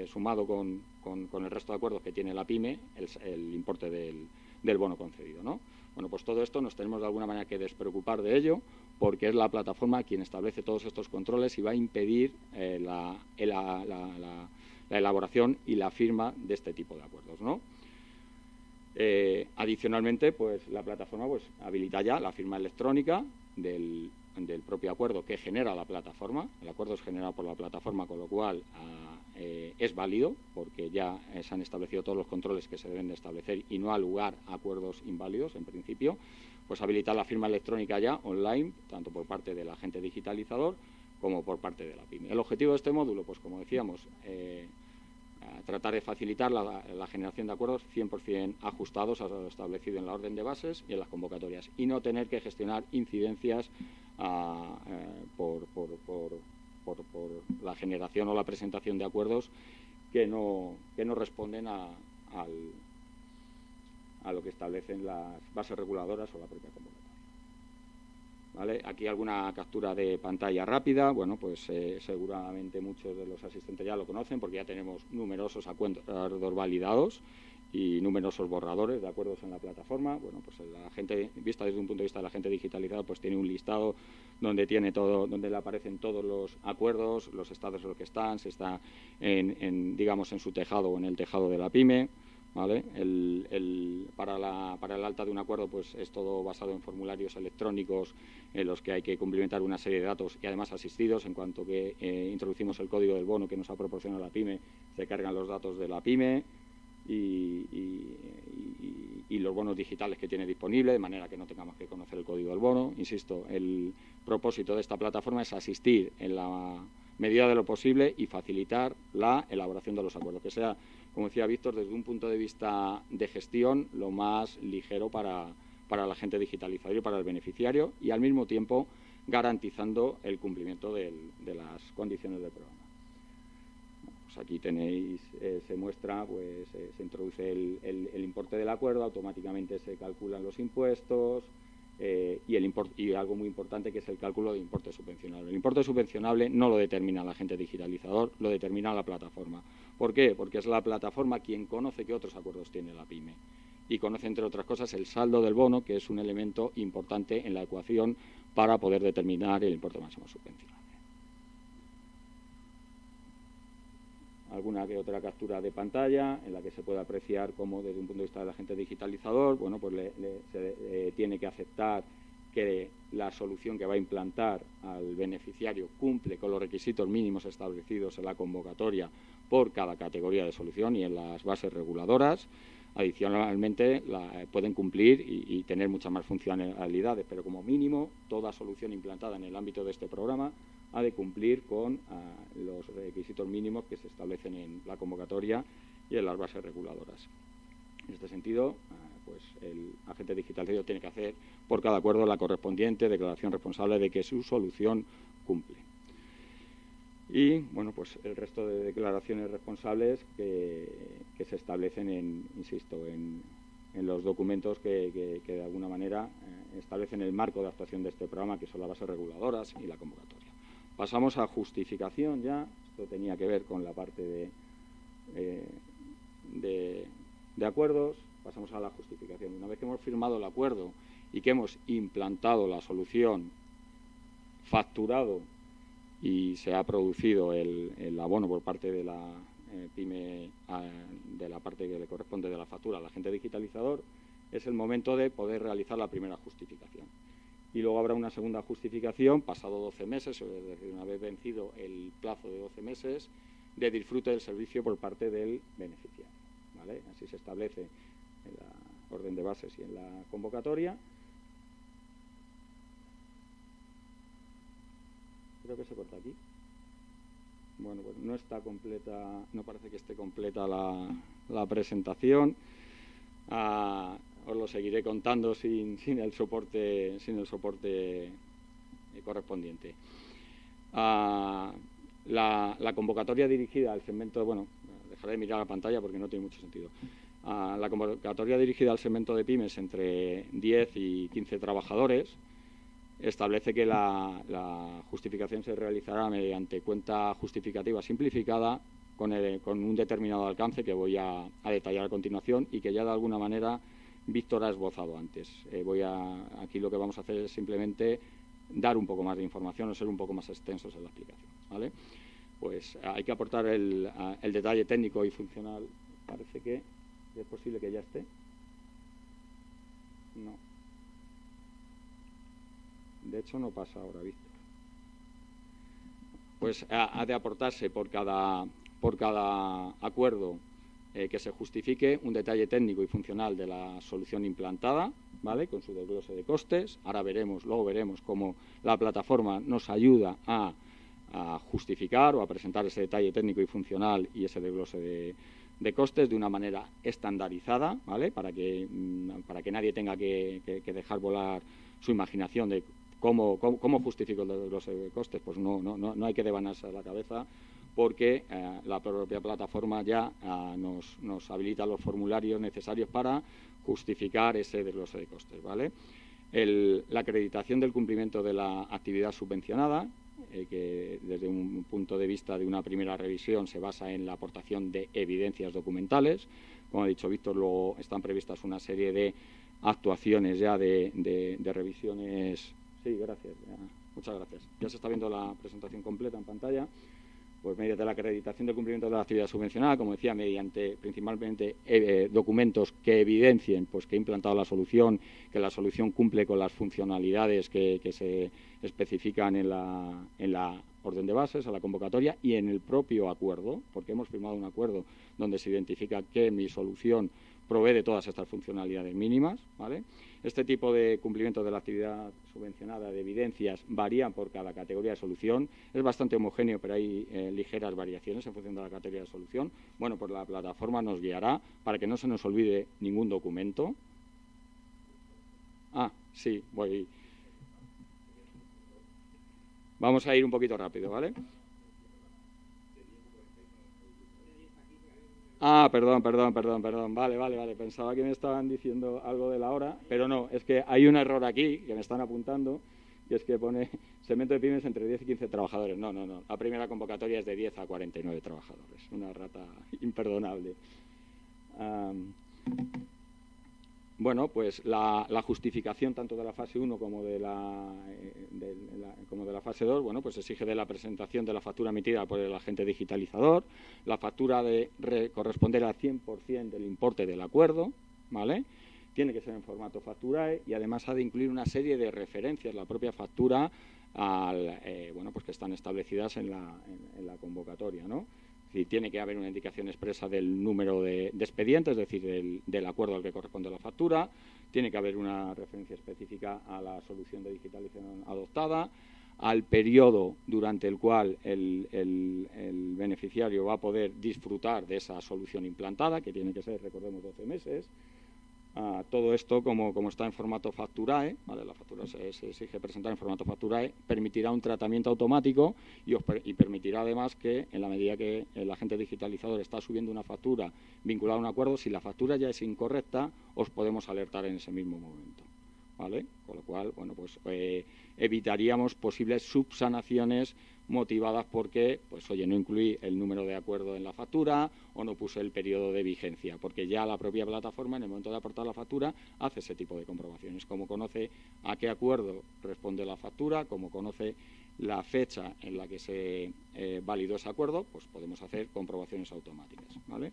Speaker 4: sumado con el resto de acuerdos que tiene la PYME, el importe del bono concedido, ¿no? Bueno, pues todo esto nos tenemos de alguna manera que despreocupar de ello, porque es la plataforma quien establece todos estos controles y va a impedir la elaboración y la firma de este tipo de acuerdos, ¿no? Adicionalmente, pues la plataforma pues habilita ya la firma electrónica del propio acuerdo que genera la plataforma. El acuerdo es generado por la plataforma, con lo cual es válido, porque ya se han establecido todos los controles que se deben de establecer y no ha lugar a acuerdos inválidos, en principio. Pues habilitar la firma electrónica ya online, tanto por parte del agente digitalizador como por parte de la PYME. El objetivo de este módulo, pues como decíamos, tratar de facilitar la generación de acuerdos 100% ajustados a lo establecido en la orden de bases y en las convocatorias, y no tener que gestionar incidencias por la generación o la presentación de acuerdos que no responden a lo que establecen las bases reguladoras o la propia convocatoria. ¿Vale? Aquí alguna captura de pantalla rápida. Bueno, pues seguramente muchos de los asistentes ya lo conocen, porque ya tenemos numerosos acuerdos validados y numerosos borradores de acuerdos en la plataforma. Bueno, pues la gente, vista desde un punto de vista del agente digitalizado, pues tiene un listado donde tiene todo, donde le aparecen todos los acuerdos, los estados en los que están, si está digamos en su tejado o en el tejado de la PYME. ¿Vale? Para el alta de un acuerdo, pues es todo basado en formularios electrónicos en los que hay que cumplimentar una serie de datos y además asistidos. En cuanto que introducimos el código del bono que nos ha proporcionado la PYME, se cargan los datos de la PYME y los bonos digitales que tiene disponible, de manera que no tengamos que conocer el código del bono. Insisto, el propósito de esta plataforma es asistir en la medida de lo posible y facilitar la elaboración de los acuerdos, que sea, como decía Víctor, desde un punto de vista de gestión, lo más ligero para el agente digitalizador y para el beneficiario, y al mismo tiempo garantizando el cumplimiento de las condiciones del programa. Pues aquí tenéis, se muestra, pues se introduce el importe del acuerdo, automáticamente se calculan los impuestos y algo muy importante, que es el cálculo de importe subvencionable. El importe subvencionable no lo determina el agente digitalizador, lo determina la plataforma. ¿Por qué? Porque es la plataforma quien conoce qué otros acuerdos tiene la PYME y conoce, entre otras cosas, el saldo del bono, que es un elemento importante en la ecuación para poder determinar el importe máximo subvencionable. Alguna que otra captura de pantalla en la que se puede apreciar cómo, desde un punto de vista del agente digitalizador, bueno, pues se tiene que aceptar que la solución que va a implantar al beneficiario cumple con los requisitos mínimos establecidos en la convocatoria por cada categoría de solución y en las bases reguladoras. Adicionalmente, pueden cumplir y tener muchas más funcionalidades, pero como mínimo, toda solución implantada en el ámbito de este programa ha de cumplir con los requisitos mínimos que se establecen en la convocatoria y en las bases reguladoras. En este sentido, pues el agente digitalizador tiene que hacer por cada acuerdo la correspondiente declaración responsable de que su solución cumple. Y, bueno, pues el resto de declaraciones responsables que se establecen en los documentos que de alguna manera establecen el marco de actuación de este programa, que son las bases reguladoras y la convocatoria. Pasamos a justificación ya. Esto tenía que ver con la parte de acuerdos. Pasamos a la justificación. Una vez que hemos firmado el acuerdo y que hemos implantado la solución, facturado y se ha producido el abono por parte de la PYME, de la parte que le corresponde de la factura al agente digitalizador, es el momento de poder realizar la primera justificación. Y luego habrá una segunda justificación, pasado 12 meses, es decir, una vez vencido el plazo de 12 meses, de disfrute del servicio por parte del beneficiario. ¿Vale? Así se establece en la orden de bases y en la convocatoria. Creo que se corta aquí. Bueno, pues no está completa, no parece que esté completa la presentación. Os lo seguiré contando sin el soporte correspondiente. La convocatoria dirigida al segmento, bueno, dejaré de mirar la pantalla porque no tiene mucho sentido. La convocatoria dirigida al segmento de pymes entre 10 y 15 trabajadores establece que la justificación se realizará mediante cuenta justificativa simplificada con un determinado alcance que voy a detallar a continuación y que ya de alguna manera Víctor ha esbozado antes. Aquí lo que vamos a hacer es simplemente dar un poco más de información o ser un poco más extensos en la explicación, ¿vale? Pues hay que aportar el detalle técnico y funcional. Parece que es posible que ya esté. No. De hecho, no pasa ahora, Víctor. Pues ha de aportarse por cada acuerdo que se justifique un detalle técnico y funcional de la solución implantada, ¿vale? Con su desglose de costes. Luego veremos cómo la plataforma nos ayuda a justificar o a presentar ese detalle técnico y funcional y ese desglose de costes de una manera estandarizada, ¿vale? Para que nadie tenga que dejar volar su imaginación de cómo justifico el desglose de costes. Pues no hay que devanarse la cabeza, porque la propia plataforma ya nos habilita los formularios necesarios para justificar ese desglose de costes, ¿vale? La acreditación del cumplimiento de la actividad subvencionada, que desde un punto de vista de una primera revisión se basa en la aportación de evidencias documentales. Como ha dicho Víctor, luego están previstas una serie de actuaciones ya de revisiones. Sí, gracias. Muchas gracias. Ya se está viendo la presentación completa en pantalla. Pues mediante la acreditación del cumplimiento de la actividad subvencionada, como decía, mediante principalmente documentos que evidencien pues que ha implantado la solución, que la solución cumple con las funcionalidades que se especifican en la orden de bases, a la convocatoria y en el propio acuerdo, porque hemos firmado un acuerdo donde se identifica que mi solución provee de todas estas funcionalidades mínimas, ¿vale? Este tipo de cumplimiento de la actividad subvencionada de evidencias varían por cada categoría de solución. Es bastante homogéneo, pero hay ligeras variaciones en función de la categoría de solución. Bueno, pues la plataforma nos guiará para que no se nos olvide ningún documento. Sí, voy. Vamos a ir un poquito rápido, ¿vale? Perdón. Vale. Pensaba que me estaban diciendo algo de la hora, pero no, es que hay un error aquí que me están apuntando, que es que pone segmento de pymes entre 10 y 15 trabajadores. No. La primera convocatoria es de 10 a 49 trabajadores. Una rata imperdonable. Bueno, pues la justificación tanto de la fase 1 como de la fase 2, bueno, pues exige de la presentación de la factura emitida por el agente digitalizador. La factura de corresponder al 100% del importe del acuerdo, ¿vale? Tiene que ser en formato facturae y además ha de incluir una serie de referencias, la propia factura, bueno, pues que están establecidas en la convocatoria, ¿no? Y tiene que haber una indicación expresa del número de expediente, es decir, del acuerdo al que corresponde la factura. Tiene que haber una referencia específica a la solución de digitalización adoptada, al periodo durante el cual el beneficiario va a poder disfrutar de esa solución implantada, que tiene que ser, recordemos, 12 meses. Todo esto, como está en formato facturae, ¿vale? La factura se exige presentar en formato facturae, permitirá un tratamiento automático y permitirá además que, en la medida que el agente digitalizador está subiendo una factura vinculada a un acuerdo, si la factura ya es incorrecta, os podemos alertar en ese mismo momento, ¿vale? Con lo cual, bueno, pues evitaríamos posibles subsanaciones motivadas porque, pues oye, no incluí el número de acuerdo en la factura o no puse el periodo de vigencia, porque ya la propia plataforma, en el momento de aportar la factura, hace ese tipo de comprobaciones. Como conoce a qué acuerdo responde la factura, como conoce la fecha en la que se validó ese acuerdo, pues podemos hacer comprobaciones automáticas, ¿vale?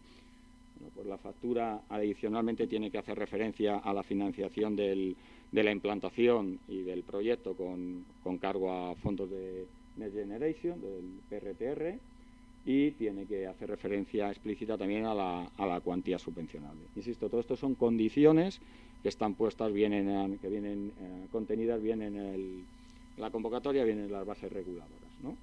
Speaker 4: Bueno, pues la factura adicionalmente tiene que hacer referencia a la financiación de la implantación y del proyecto con cargo a fondos de Next Generation, del PRTR, y tiene que hacer referencia explícita también a la cuantía subvencionable. Insisto, todo esto son condiciones que están puestas, que vienen contenidas bien en la convocatoria, bien en las bases reguladoras, ¿no?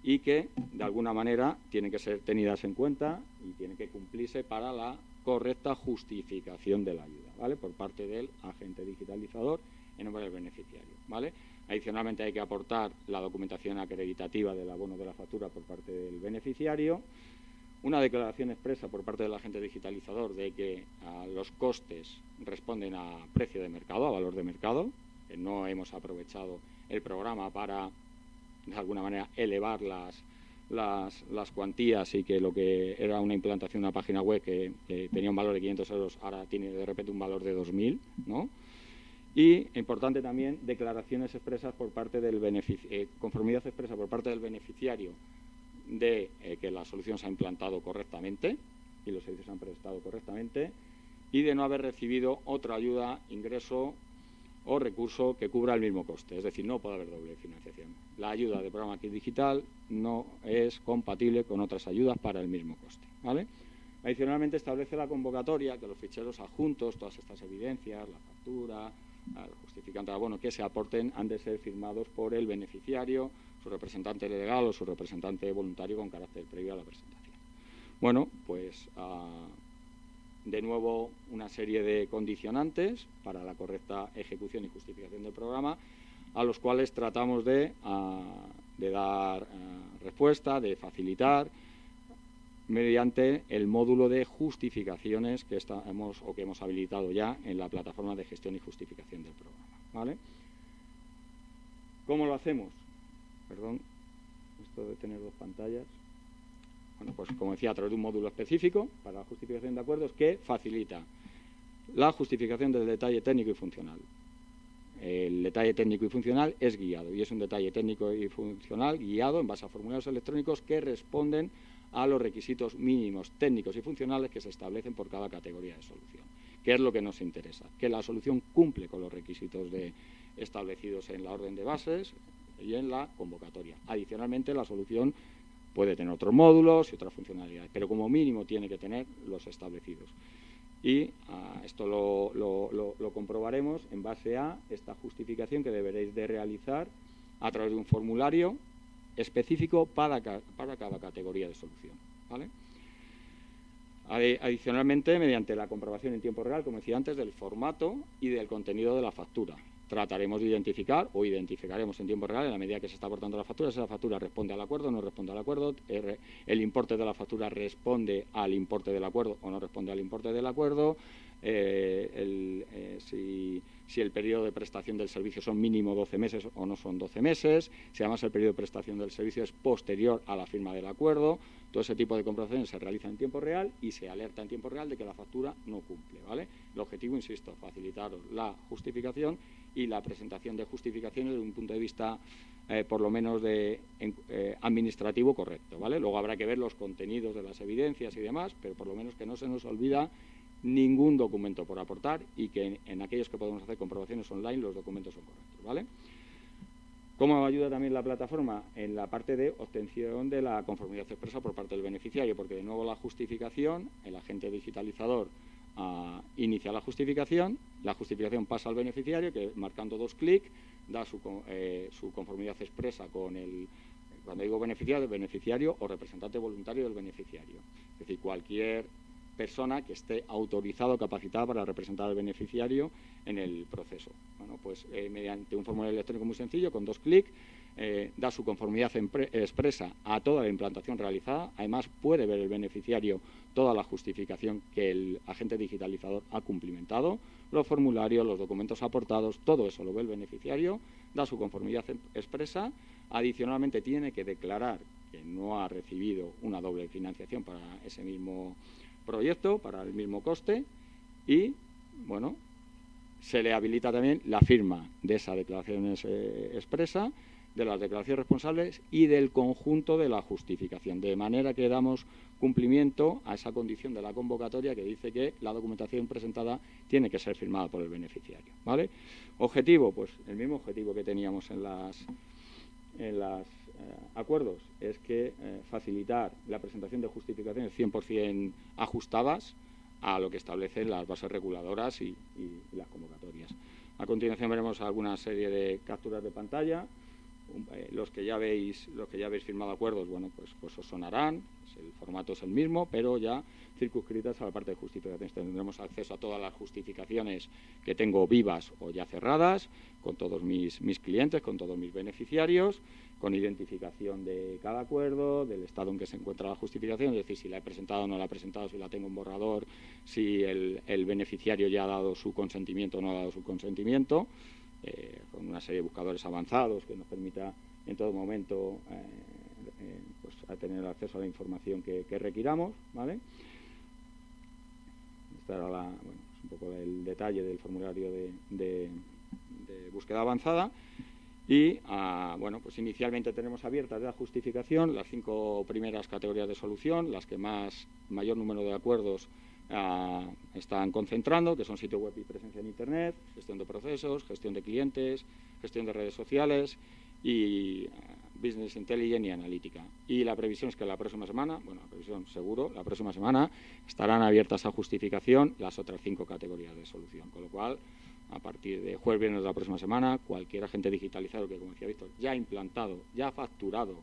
Speaker 4: Y que, de alguna manera, tienen que ser tenidas en cuenta y tienen que cumplirse para la correcta justificación de la ayuda, ¿vale? Por parte del agente digitalizador en nombre del beneficiario, ¿vale? Adicionalmente hay que aportar la documentación acreditativa del abono de la factura por parte del beneficiario, una declaración expresa por parte del agente digitalizador de que los costes responden a precio de mercado, a valor de mercado, no hemos aprovechado el programa para, de alguna manera, elevar las cuantías, y que lo que era una implantación de una página web que tenía un valor de 500 euros, ahora tiene de repente un valor de 2.000, ¿no? Y, importante también, declaraciones expresas por parte del conformidad expresa por parte del beneficiario de que la solución se ha implantado correctamente y los servicios se han prestado correctamente, y de no haber recibido otra ayuda, ingreso o recurso que cubra el mismo coste. Es decir, no puede haber doble financiación. La ayuda de programa Kit Digital no es compatible con otras ayudas para el mismo coste, ¿vale? Adicionalmente, establece la convocatoria que los ficheros adjuntos, todas estas evidencias, la factura, el justificante de abono que se aporten, han de ser firmados por el beneficiario, su representante legal o su representante voluntario con carácter previo a la presentación. Bueno, pues de nuevo una serie de condicionantes para la correcta ejecución y justificación del programa, a los cuales tratamos de dar respuesta, de facilitar, mediante el módulo de justificaciones que hemos habilitado ya en la plataforma de gestión y justificación del programa, ¿vale? ¿Cómo lo hacemos? Perdón, esto de tener dos pantallas. Bueno, pues como decía, a través de un módulo específico para la justificación de acuerdos que facilita la justificación del detalle técnico y funcional. El detalle técnico y funcional es guiado, y es un detalle técnico y funcional guiado en base a formularios electrónicos que responden a los requisitos mínimos técnicos y funcionales que se establecen por cada categoría de solución. ¿Qué es lo que nos interesa? Que la solución cumple con los requisitos establecidos en la orden de bases y en la convocatoria. Adicionalmente, la solución puede tener otros módulos y otras funcionalidades, pero como mínimo tiene que tener los establecidos. Y esto lo comprobaremos en base a esta justificación que deberéis de realizar a través de un formulario específico para cada categoría de solución, ¿vale? Adicionalmente, mediante la comprobación en tiempo real, como decía antes, del formato y del contenido de la factura. Trataremos de identificar o identificaremos en tiempo real, en la medida que se está aportando la factura, si la factura responde al acuerdo o no responde al acuerdo, el importe de la factura responde al importe del acuerdo o no responde al importe del acuerdo, si el periodo de prestación del servicio son mínimo 12 meses o no son 12 meses, si además el periodo de prestación del servicio es posterior a la firma del acuerdo. Todo ese tipo de comprobaciones se realizan en tiempo real y se alerta en tiempo real de que la factura no cumple, ¿vale? El objetivo, insisto, facilitaros la justificación y la presentación de justificaciones desde un punto de vista, por lo menos, administrativo correcto, ¿vale? Luego habrá que ver los contenidos de las evidencias y demás, pero por lo menos que no se nos olvida ningún documento por aportar y que en aquellos que podemos hacer comprobaciones online los documentos son correctos, ¿vale? ¿Cómo ayuda también la plataforma? En la parte de obtención de la conformidad expresa por parte del beneficiario, porque de nuevo la justificación, el agente digitalizador inicia la justificación pasa al beneficiario, que marcando 2 clics da su conformidad expresa con cuando digo beneficiario o representante voluntario del beneficiario, es decir, cualquier persona que esté autorizado o capacitada para representar al beneficiario en el proceso. Bueno, pues mediante un formulario electrónico muy sencillo, con 2 clics, da su conformidad expresa a toda la implantación realizada. Además, puede ver el beneficiario toda la justificación que el agente digitalizador ha cumplimentado, los formularios, los documentos aportados, todo eso lo ve el beneficiario, da su conformidad expresa. Adicionalmente, tiene que declarar que no ha recibido una doble financiación para ese mismo proyecto, para el mismo coste, y, bueno, se le habilita también la firma de esa declaración expresa, de las declaraciones responsables y del conjunto de la justificación, de manera que damos cumplimiento a esa condición de la convocatoria que dice que la documentación presentada tiene que ser firmada por el beneficiario, ¿vale? Objetivo, pues el mismo objetivo que teníamos en los acuerdos, es que facilitar la presentación de justificaciones 100% ajustadas a lo que establecen las bases reguladoras y las convocatorias. A continuación veremos alguna serie de capturas de pantalla. Los que ya habéis firmado acuerdos, bueno, pues os sonarán, el formato es el mismo, pero ya circunscritas a la parte de justificaciones. Tendremos acceso a todas las justificaciones que tengo vivas o ya cerradas, con todos mis clientes, con todos mis beneficiarios, con identificación de cada acuerdo, del estado en que se encuentra la justificación, es decir, si la he presentado o no la he presentado, si la tengo en borrador, si el beneficiario ya ha dado su consentimiento o no ha dado su consentimiento. con una serie de buscadores avanzados que nos permita en todo momento pues, a tener acceso a la información que requiramos, ¿vale? Este era bueno, es un poco el detalle del formulario de búsqueda avanzada. Y, bueno, pues inicialmente tenemos abiertas la justificación, las 5 primeras categorías de solución, las que mayor número de acuerdos están concentrando, que son sitio web y presencia en Internet, gestión de procesos, gestión de clientes, gestión de redes sociales y Business Intelligence y analítica. Y la previsión es que la próxima semana, bueno, la previsión seguro, la próxima semana estarán abiertas a justificación las otras 5 categorías de solución, con lo cual a partir de jueves, viernes de la próxima semana, cualquier agente digitalizado que, como decía Víctor, ya ha implantado, ya ha facturado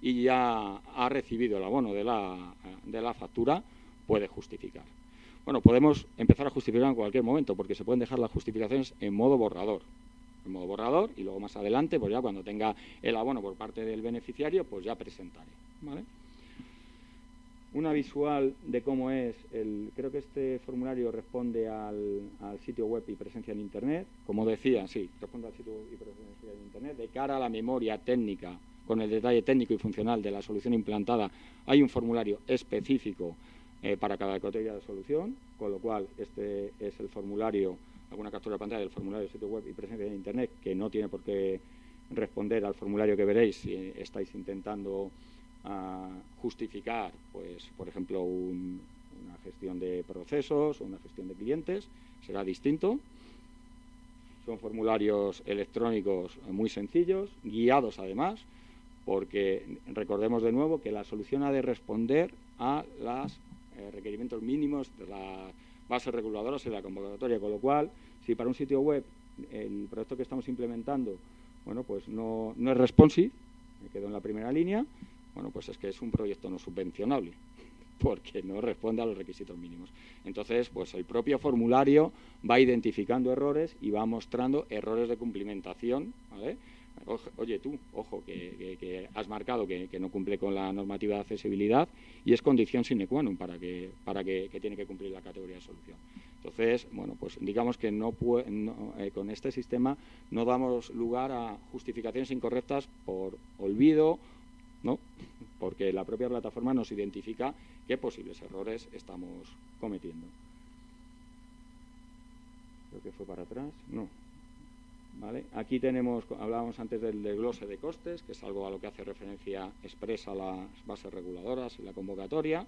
Speaker 4: y ya ha recibido el abono de la factura, puede justificar. Bueno, podemos empezar a justificar en cualquier momento, porque se pueden dejar las justificaciones en modo borrador. Y luego más adelante, pues ya cuando tenga el abono por parte del beneficiario, pues ya presentaré, ¿vale? Una visual de cómo es, creo que este formulario responde al sitio web y presencia en Internet. Como decía, sí, responde al sitio web y presencia en Internet. De cara a la memoria técnica, con el detalle técnico y funcional de la solución implantada, hay un formulario específico para cada categoría de solución, con lo cual este es el formulario, alguna captura de pantalla del formulario de sitio web y presencia en Internet, que no tiene por qué responder al formulario que veréis si estáis intentando justificar, pues, por ejemplo, una gestión de procesos o una gestión de clientes. Será distinto. Son formularios electrónicos muy sencillos, guiados además, porque recordemos de nuevo que la solución ha de responder a los requerimientos mínimos de las bases reguladoras y de la convocatoria, con lo cual, si para un sitio web el proyecto que estamos implementando, bueno, pues no es responsive, me quedo en la primera línea, bueno, pues es que es un proyecto no subvencionable, porque no responde a los requisitos mínimos. Entonces, pues el propio formulario va identificando errores y va mostrando errores de cumplimentación, ¿vale? Oye, tú, ojo, que has marcado que no cumple con la normativa de accesibilidad y es condición sine qua non para que tiene que cumplir la categoría de solución. Entonces, bueno, pues digamos que con este sistema no damos lugar a justificaciones incorrectas por olvido, ¿no? Porque la propia plataforma nos identifica qué posibles errores estamos cometiendo. Creo que fue para atrás. No. ¿Vale? Aquí hablábamos antes del desglose de costes, que es algo a lo que hace referencia expresa las bases reguladoras y la convocatoria.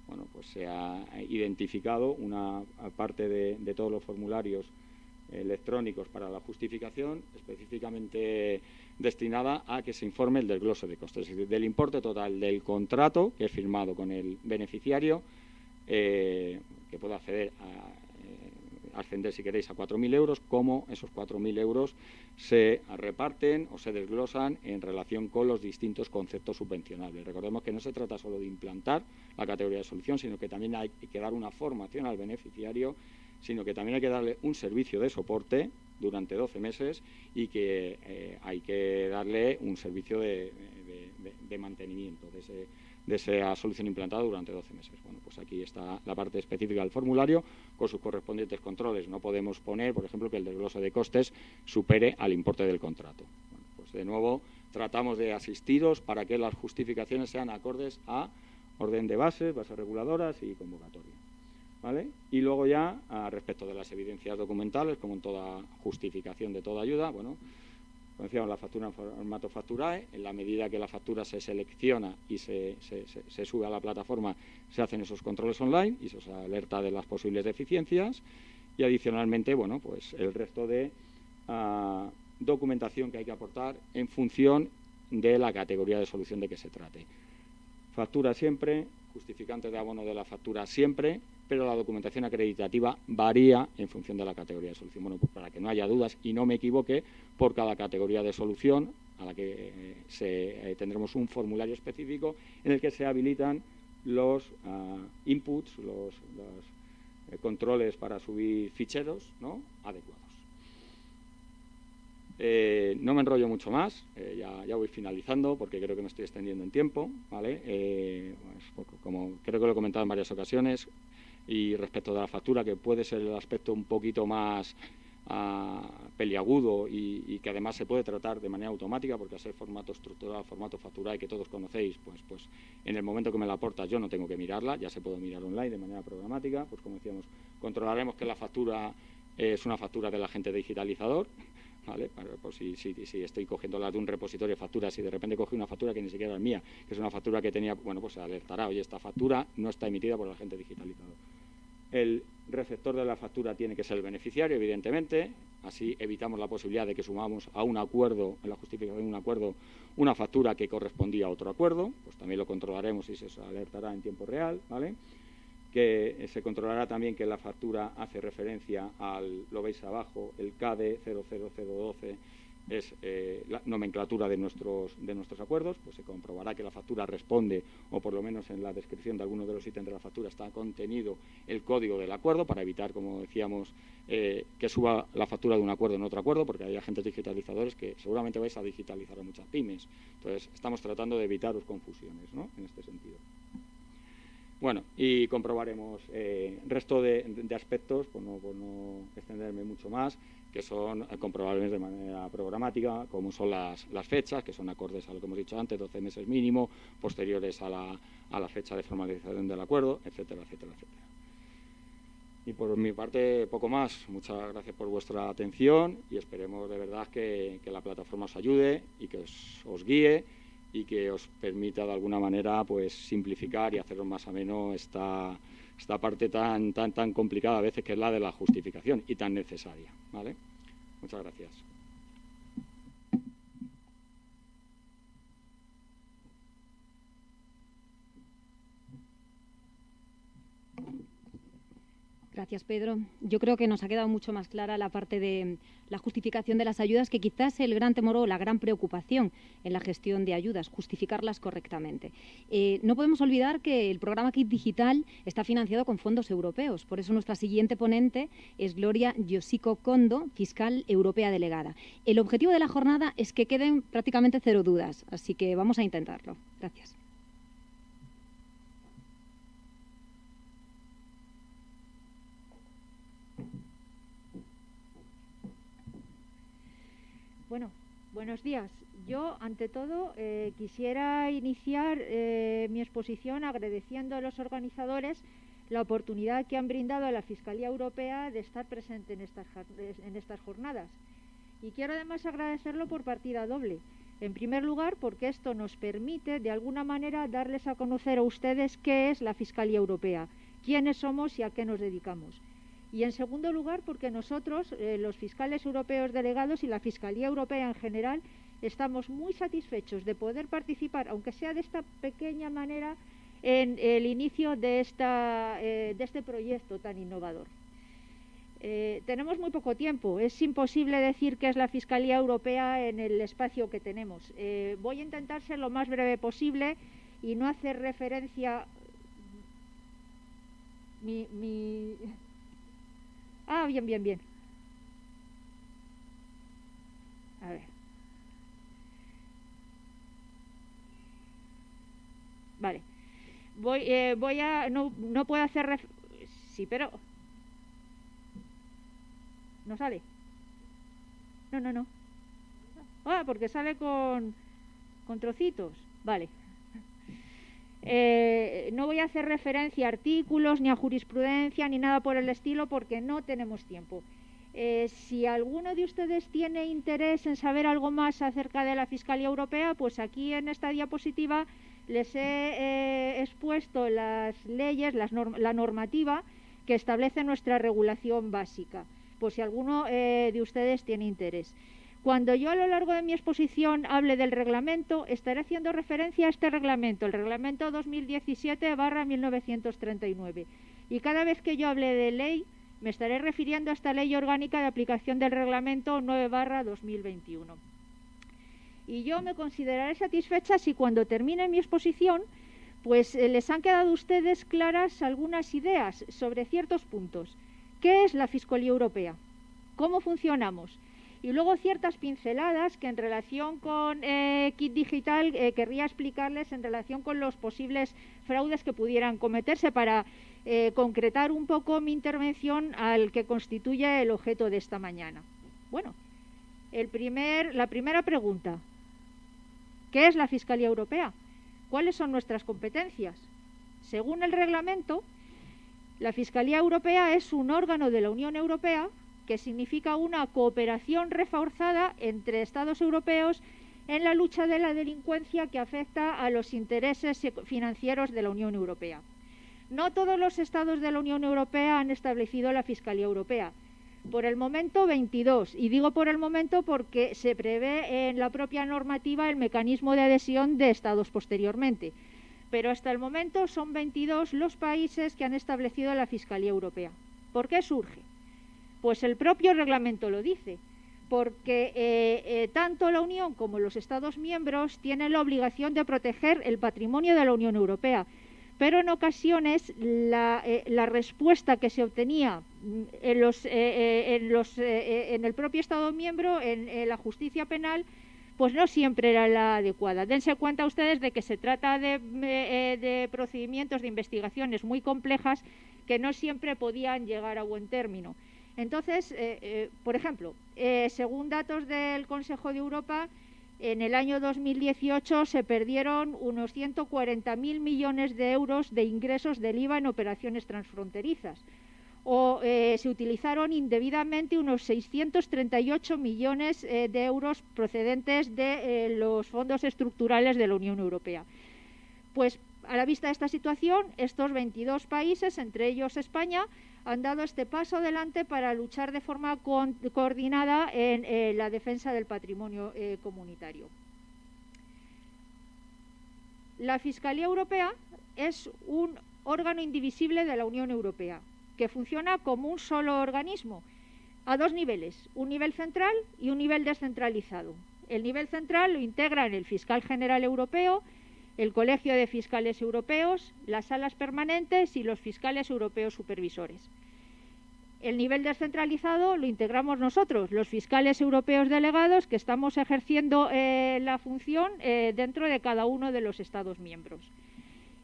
Speaker 4: Bueno, pues se ha identificado una parte de todos los formularios electrónicos para la justificación, específicamente destinada a que se informe el desglose de costes, es decir, del importe total del contrato que es firmado con el beneficiario, que puede acceder ascender, si queréis, a 4.000 euros, cómo esos 4.000 euros se reparten o se desglosan en relación con los distintos conceptos subvencionables. Recordemos que no se trata solo de implantar la categoría de solución, sino que también hay que dar una formación al beneficiario, sino que también hay que darle un servicio de soporte durante 12 meses y que hay que darle un servicio de mantenimiento de esa solución implantada durante 12 meses. Bueno, pues aquí está la parte específica del formulario con sus correspondientes controles. No podemos poner, por ejemplo, que el desglose de costes supere al importe del contrato. Bueno, pues de nuevo tratamos de asistiros para que las justificaciones sean acordes a orden de bases reguladoras y convocatoria, ¿vale? Y luego ya, respecto de las evidencias documentales, como en toda justificación de toda ayuda, bueno, como decíamos, la factura en formato Facturae, en la medida que la factura se selecciona y se sube a la plataforma, se hacen esos controles online y se os alerta de las posibles deficiencias y adicionalmente, bueno, pues el resto de documentación que hay que aportar en función de la categoría de solución de que se trate. Factura siempre, justificante de abono de la factura siempre, pero la documentación acreditativa varía en función de la categoría de solución. Bueno, pues para que no haya dudas y no me equivoque, por cada categoría de solución a la que tendremos un formulario específico en el que se habilitan los inputs, los controles para subir ficheros, ¿no?, adecuados. No me enrollo mucho más, ya voy finalizando porque creo que me estoy extendiendo en tiempo, ¿vale? Pues, como creo que lo he comentado en varias ocasiones, y respecto de la factura, que puede ser el aspecto un poquito más peliagudo y que además se puede tratar de manera automática, porque al ser formato estructural, formato factura y que todos conocéis, pues en el momento que me la aportas yo no tengo que mirarla, ya se puede mirar online de manera programática. Pues como decíamos, controlaremos que la factura es una factura del agente digitalizador, ¿vale? Pues si estoy cogiendo las de un repositorio de facturas y de repente cogí una factura que ni siquiera es mía, que es una factura que tenía, bueno, pues se alertará, oye, esta factura no está emitida por el agente digitalizador. El receptor de la factura tiene que ser el beneficiario, evidentemente, así evitamos la posibilidad de que sumamos a un acuerdo, en la justificación de un acuerdo, una factura que correspondía a otro acuerdo, pues también lo controlaremos y se alertará en tiempo real, ¿vale? Que se controlará también que la factura hace referencia al, lo veis abajo, el KD 00012 es la nomenclatura de nuestros acuerdos, pues se comprobará que la factura responde, o por lo menos en la descripción de algunos de los ítems de la factura está contenido el código del acuerdo, para evitar, como decíamos, que suba la factura de un acuerdo en otro acuerdo, porque hay agentes digitalizadores que seguramente vais a digitalizar a muchas pymes. Entonces, estamos tratando de evitaros confusiones, ¿no?, en este sentido. Bueno, y comprobaremos resto de aspectos, por no extenderme mucho más, que son comprobables de manera programática, como son las fechas, que son acordes a lo que hemos dicho antes, 12 meses mínimo, posteriores a la fecha de formalización del acuerdo, etcétera, etcétera, etcétera. Y por mi parte, poco más. Muchas gracias por vuestra atención y esperemos de verdad que la plataforma os ayude y que os guíe y que os permita de alguna manera pues simplificar y haceros más ameno esta parte tan complicada a veces, que es la de la justificación, y tan necesaria, ¿vale? Muchas gracias.
Speaker 1: Gracias, Pedro. Yo creo que nos ha quedado mucho más clara la parte de la justificación de las ayudas, que quizás es el gran temor o la gran preocupación en la gestión de ayudas, justificarlas correctamente. No podemos olvidar que el programa KIT Digital está financiado con fondos europeos. Por eso nuestra siguiente ponente es Gloria Josico Kondo, fiscal europea delegada. El objetivo de la jornada es que queden prácticamente cero dudas, así que vamos a intentarlo. Gracias.
Speaker 5: Bueno, buenos días. Yo, ante todo, quisiera iniciar mi exposición agradeciendo a los organizadores la oportunidad que han brindado a la Fiscalía Europea de estar presente en estas jornadas. Y quiero además agradecerlo por partida doble. En primer lugar, porque esto nos permite, de alguna manera, darles a conocer a ustedes qué es la Fiscalía Europea, quiénes somos y a qué nos dedicamos. Y en segundo lugar, porque nosotros, los fiscales europeos delegados y la Fiscalía Europea en general, estamos muy satisfechos de poder participar, aunque sea de esta pequeña manera, en el inicio de este proyecto tan innovador. Tenemos muy poco tiempo, es imposible decir qué es la Fiscalía Europea en el espacio que tenemos. Voy a intentar ser lo más breve posible y no hacer referencia... Ah, bien. A ver. Vale. No puedo hacer sí, pero... ¿No sale? No. Ah, porque sale con trocitos. Vale. No voy a hacer referencia a artículos, ni a jurisprudencia, ni nada por el estilo, porque no tenemos tiempo. Si alguno de ustedes tiene interés en saber algo más acerca de la Fiscalía Europea, pues aquí en esta diapositiva les he expuesto las leyes, la normativa que establece nuestra regulación básica, por si alguno de ustedes tiene interés. Cuando yo a lo largo de mi exposición hable del reglamento, estaré haciendo referencia a este reglamento, el reglamento 2017/1939. Y cada vez que yo hable de ley, me estaré refiriendo a esta ley orgánica de aplicación del reglamento 9/2021. Y yo me consideraré satisfecha si cuando termine mi exposición, pues les han quedado a ustedes claras algunas ideas sobre ciertos puntos. ¿Qué es la Fiscalía Europea? ¿Cómo funcionamos? Y luego ciertas pinceladas que en relación con Kit Digital querría explicarles en relación con los posibles fraudes que pudieran cometerse para concretar un poco mi intervención al que constituye el objeto de esta mañana. Bueno, la primera pregunta, ¿qué es la Fiscalía Europea? ¿Cuáles son nuestras competencias? Según el reglamento, la Fiscalía Europea es un órgano de la Unión Europea que significa una cooperación reforzada entre Estados europeos en la lucha de la delincuencia que afecta a los intereses financieros de la Unión Europea. No todos los Estados de la Unión Europea han establecido la Fiscalía Europea. Por el momento 22, y digo por el momento porque se prevé en la propia normativa el mecanismo de adhesión de Estados posteriormente. Pero hasta el momento son 22 los países que han establecido la Fiscalía Europea. ¿Por qué surge? Pues el propio reglamento lo dice, porque tanto la Unión como los Estados miembros tienen la obligación de proteger el patrimonio de la Unión Europea, pero en ocasiones la respuesta que se obtenía en el propio Estado miembro, en la justicia penal, pues no siempre era la adecuada. Dense cuenta ustedes de que se trata de procedimientos de investigaciones muy complejas que no siempre podían llegar a buen término. Entonces, por ejemplo, según datos del Consejo de Europa, en el año 2018 se perdieron unos 140.000 millones de euros de ingresos del IVA en operaciones transfronterizas. O se utilizaron indebidamente unos 638 millones de euros procedentes de los fondos estructurales de la Unión Europea. Pues a la vista de esta situación, estos 22 países, entre ellos España, han dado este paso adelante para luchar de forma coordinada en la defensa del patrimonio comunitario. La Fiscalía Europea es un órgano indivisible de la Unión Europea, que funciona como un solo organismo, a dos niveles, un nivel central y un nivel descentralizado. El nivel central lo integran el Fiscal General Europeo, el Colegio de Fiscales Europeos, las salas permanentes y los fiscales europeos supervisores. El nivel descentralizado lo integramos nosotros, los fiscales europeos delegados, que estamos ejerciendo la función dentro de cada uno de los Estados miembros.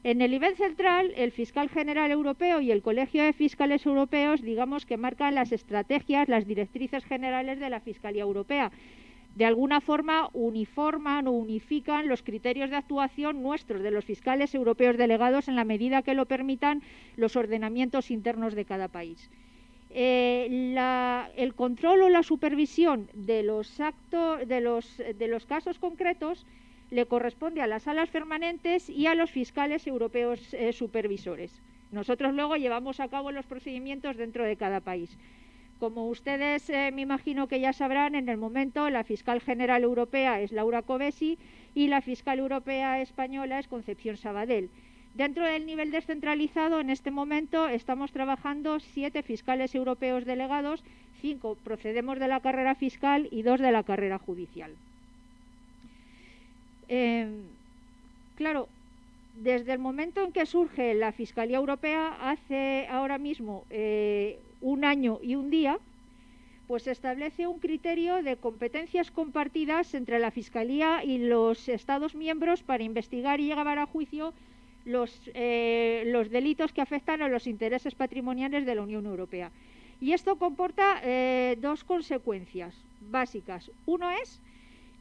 Speaker 5: En el nivel central, el Fiscal General Europeo y el Colegio de Fiscales Europeos, digamos que marcan las estrategias, las directrices generales de la Fiscalía Europea. De alguna forma uniforman o unifican los criterios de actuación nuestros, de los fiscales europeos delegados, en la medida que lo permitan los ordenamientos internos de cada país. El control o la supervisión de los casos concretos le corresponde a las salas permanentes y a los fiscales europeos supervisores. Nosotros luego llevamos a cabo los procedimientos dentro de cada país. Como ustedes me imagino que ya sabrán, en el momento la fiscal general europea es Laura Kövesi y la fiscal europea española es Concepción Sabadell. Dentro del nivel descentralizado, en este momento estamos trabajando 7 fiscales europeos delegados, 5 procedemos de la carrera fiscal y 2 de la carrera judicial. Claro, desde el momento en que surge la Fiscalía Europea, hace ahora mismo un año y un día, pues se establece un criterio de competencias compartidas entre la Fiscalía y los Estados miembros para investigar y llevar a juicio los delitos que afectan a los intereses patrimoniales de la Unión Europea. Y esto comporta dos consecuencias básicas. Uno es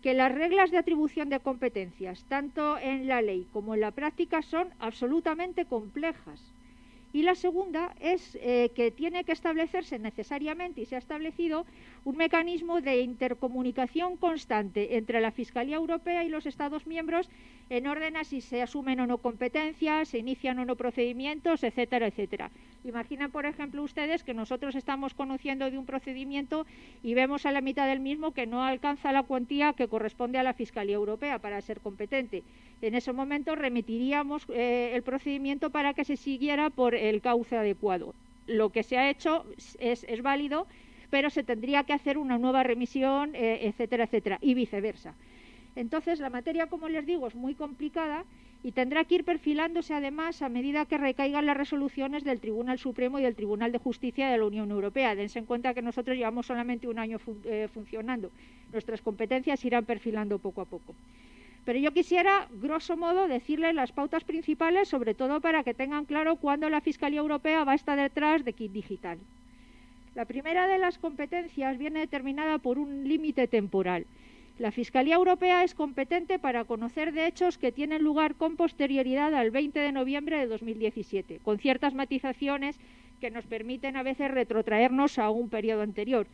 Speaker 5: que las reglas de atribución de competencias, tanto en la ley como en la práctica, son absolutamente complejas. Y la segunda es que tiene que establecerse necesariamente, y se ha establecido, un mecanismo de intercomunicación constante entre la Fiscalía Europea y los Estados miembros en orden a si se asumen o no competencias, se inician o no procedimientos, etcétera, etcétera. Imaginen, por ejemplo, ustedes que nosotros estamos conociendo de un procedimiento y vemos a la mitad del mismo que no alcanza la cuantía que corresponde a la Fiscalía Europea para ser competente. En ese momento remitiríamos el procedimiento para que se siguiera por el cauce adecuado. Lo que se ha hecho es válido, pero se tendría que hacer una nueva remisión, etcétera, etcétera, y viceversa. Entonces, la materia, como les digo, es muy complicada y tendrá que ir perfilándose además a medida que recaigan las resoluciones del Tribunal Supremo y del Tribunal de Justicia de la Unión Europea. Dense en cuenta que nosotros llevamos solamente un año funcionando. Nuestras competencias irán perfilando poco a poco. Pero yo quisiera, grosso modo, decirles las pautas principales, sobre todo para que tengan claro cuándo la Fiscalía Europea va a estar detrás de Kit Digital. La primera de las competencias viene determinada por un límite temporal. La Fiscalía Europea es competente para conocer de hechos que tienen lugar con posterioridad al 20 de noviembre de 2017, con ciertas matizaciones que nos permiten a veces retrotraernos a un periodo anterior.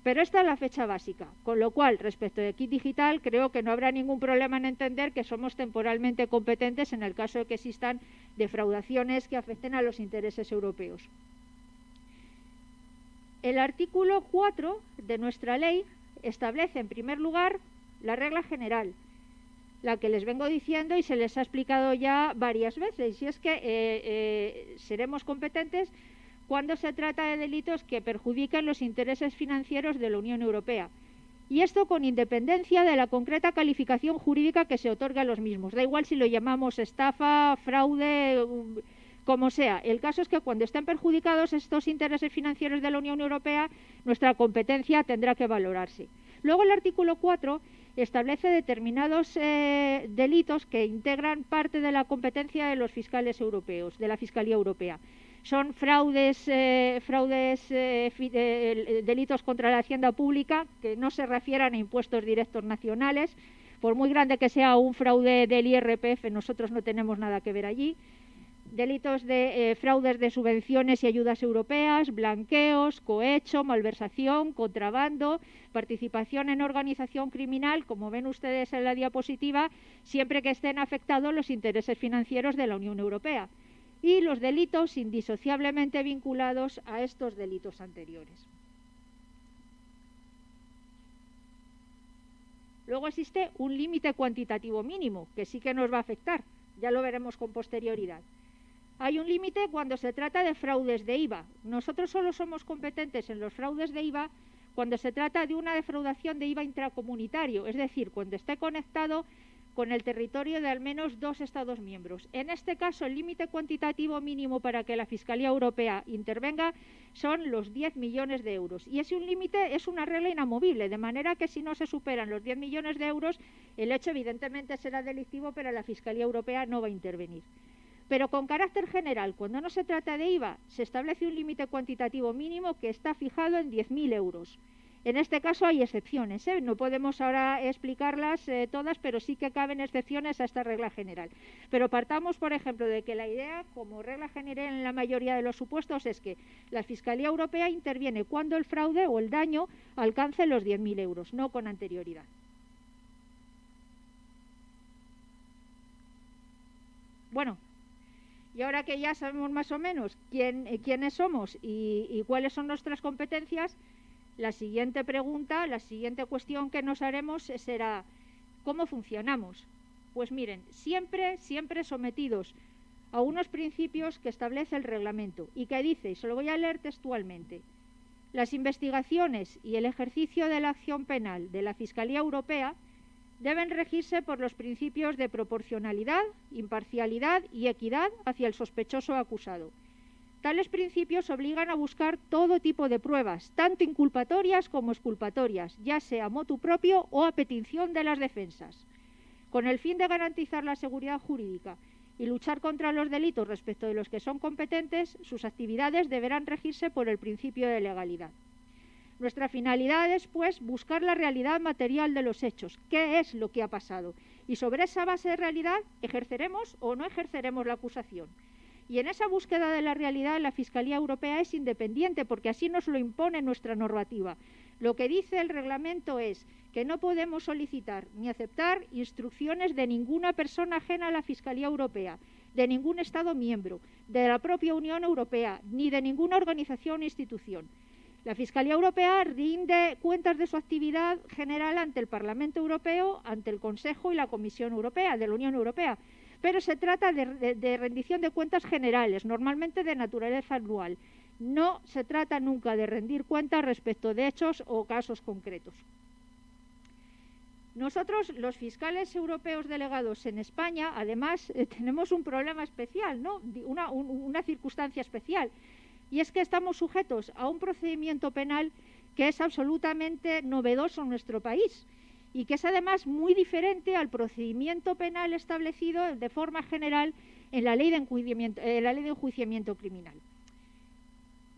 Speaker 5: Pero esta es la fecha básica, con lo cual, respecto de Kit Digital, creo que no habrá ningún problema en entender que somos temporalmente competentes en el caso de que existan defraudaciones que afecten a los intereses europeos. El artículo 4 de nuestra ley establece, en primer lugar, la regla general, la que les vengo diciendo y se les ha explicado ya varias veces, y es que seremos competentes cuando se trata de delitos que perjudican los intereses financieros de la Unión Europea. Y esto con independencia de la concreta calificación jurídica que se otorga a los mismos. Da igual si lo llamamos estafa, fraude, como sea. El caso es que cuando estén perjudicados estos intereses financieros de la Unión Europea, nuestra competencia tendrá que valorarse. Luego el artículo 4 establece determinados delitos que integran parte de la competencia de los fiscales europeos, de la Fiscalía Europea. Son delitos contra la hacienda pública que no se refieran a impuestos directos nacionales. Por muy grande que sea un fraude del IRPF, nosotros no tenemos nada que ver allí. Delitos de fraudes de subvenciones y ayudas europeas, blanqueos, cohecho, malversación, contrabando, participación en organización criminal, como ven ustedes en la diapositiva, siempre que estén afectados los intereses financieros de la Unión Europea. Y los delitos indisociablemente vinculados a estos delitos anteriores. Luego existe un límite cuantitativo mínimo, que sí que nos va a afectar, ya lo veremos con posterioridad. Hay un límite cuando se trata de fraudes de IVA. Nosotros solo somos competentes en los fraudes de IVA cuando se trata de una defraudación de IVA intracomunitario, es decir, cuando esté conectado con el territorio de al menos 2 Estados miembros. En este caso, el límite cuantitativo mínimo para que la Fiscalía Europea intervenga son los 10 millones de euros. Y ese un límite es una regla inamovible, de manera que si no se superan los 10 millones de euros, el hecho evidentemente será delictivo, pero la Fiscalía Europea no va a intervenir. Pero con carácter general, cuando no se trata de IVA, se establece un límite cuantitativo mínimo que está fijado en 10.000 euros. En este caso hay excepciones, no podemos ahora explicarlas todas, pero sí que caben excepciones a esta regla general. Pero partamos, por ejemplo, de que la idea, como regla general en la mayoría de los supuestos, es que la Fiscalía Europea interviene cuando el fraude o el daño alcance los 10.000 euros, no con anterioridad. Bueno, y ahora que ya sabemos más o menos quiénes somos y cuáles son nuestras competencias, la siguiente pregunta, la siguiente cuestión que nos haremos será ¿cómo funcionamos? Pues miren, siempre sometidos a unos principios que establece el reglamento y que dice, y se lo voy a leer textualmente, las investigaciones y el ejercicio de la acción penal de la Fiscalía Europea deben regirse por los principios de proporcionalidad, imparcialidad y equidad hacia el sospechoso o acusado. Tales principios obligan a buscar todo tipo de pruebas, tanto inculpatorias como exculpatorias, ya sea motu propio o a petición de las defensas. Con el fin de garantizar la seguridad jurídica y luchar contra los delitos respecto de los que son competentes, sus actividades deberán regirse por el principio de legalidad. Nuestra finalidad es, pues, buscar la realidad material de los hechos, qué es lo que ha pasado, y sobre esa base de realidad ejerceremos o no ejerceremos la acusación. Y en esa búsqueda de la realidad la Fiscalía Europea es independiente porque así nos lo impone nuestra normativa. Lo que dice el reglamento es que no podemos solicitar ni aceptar instrucciones de ninguna persona ajena a la Fiscalía Europea, de ningún Estado miembro, de la propia Unión Europea, ni de ninguna organización o institución. La Fiscalía Europea rinde cuentas de su actividad general ante el Parlamento Europeo, ante el Consejo y la Comisión Europea, de la Unión Europea. Pero se trata de rendición de cuentas generales, normalmente de naturaleza anual. No se trata nunca de rendir cuentas respecto de hechos o casos concretos. Nosotros, los fiscales europeos delegados en España, además, tenemos un problema especial, ¿no? Una circunstancia especial, y es que estamos sujetos a un procedimiento penal que es absolutamente novedoso en nuestro país y que es además muy diferente al procedimiento penal establecido de forma general en la ley de enjuiciamiento criminal.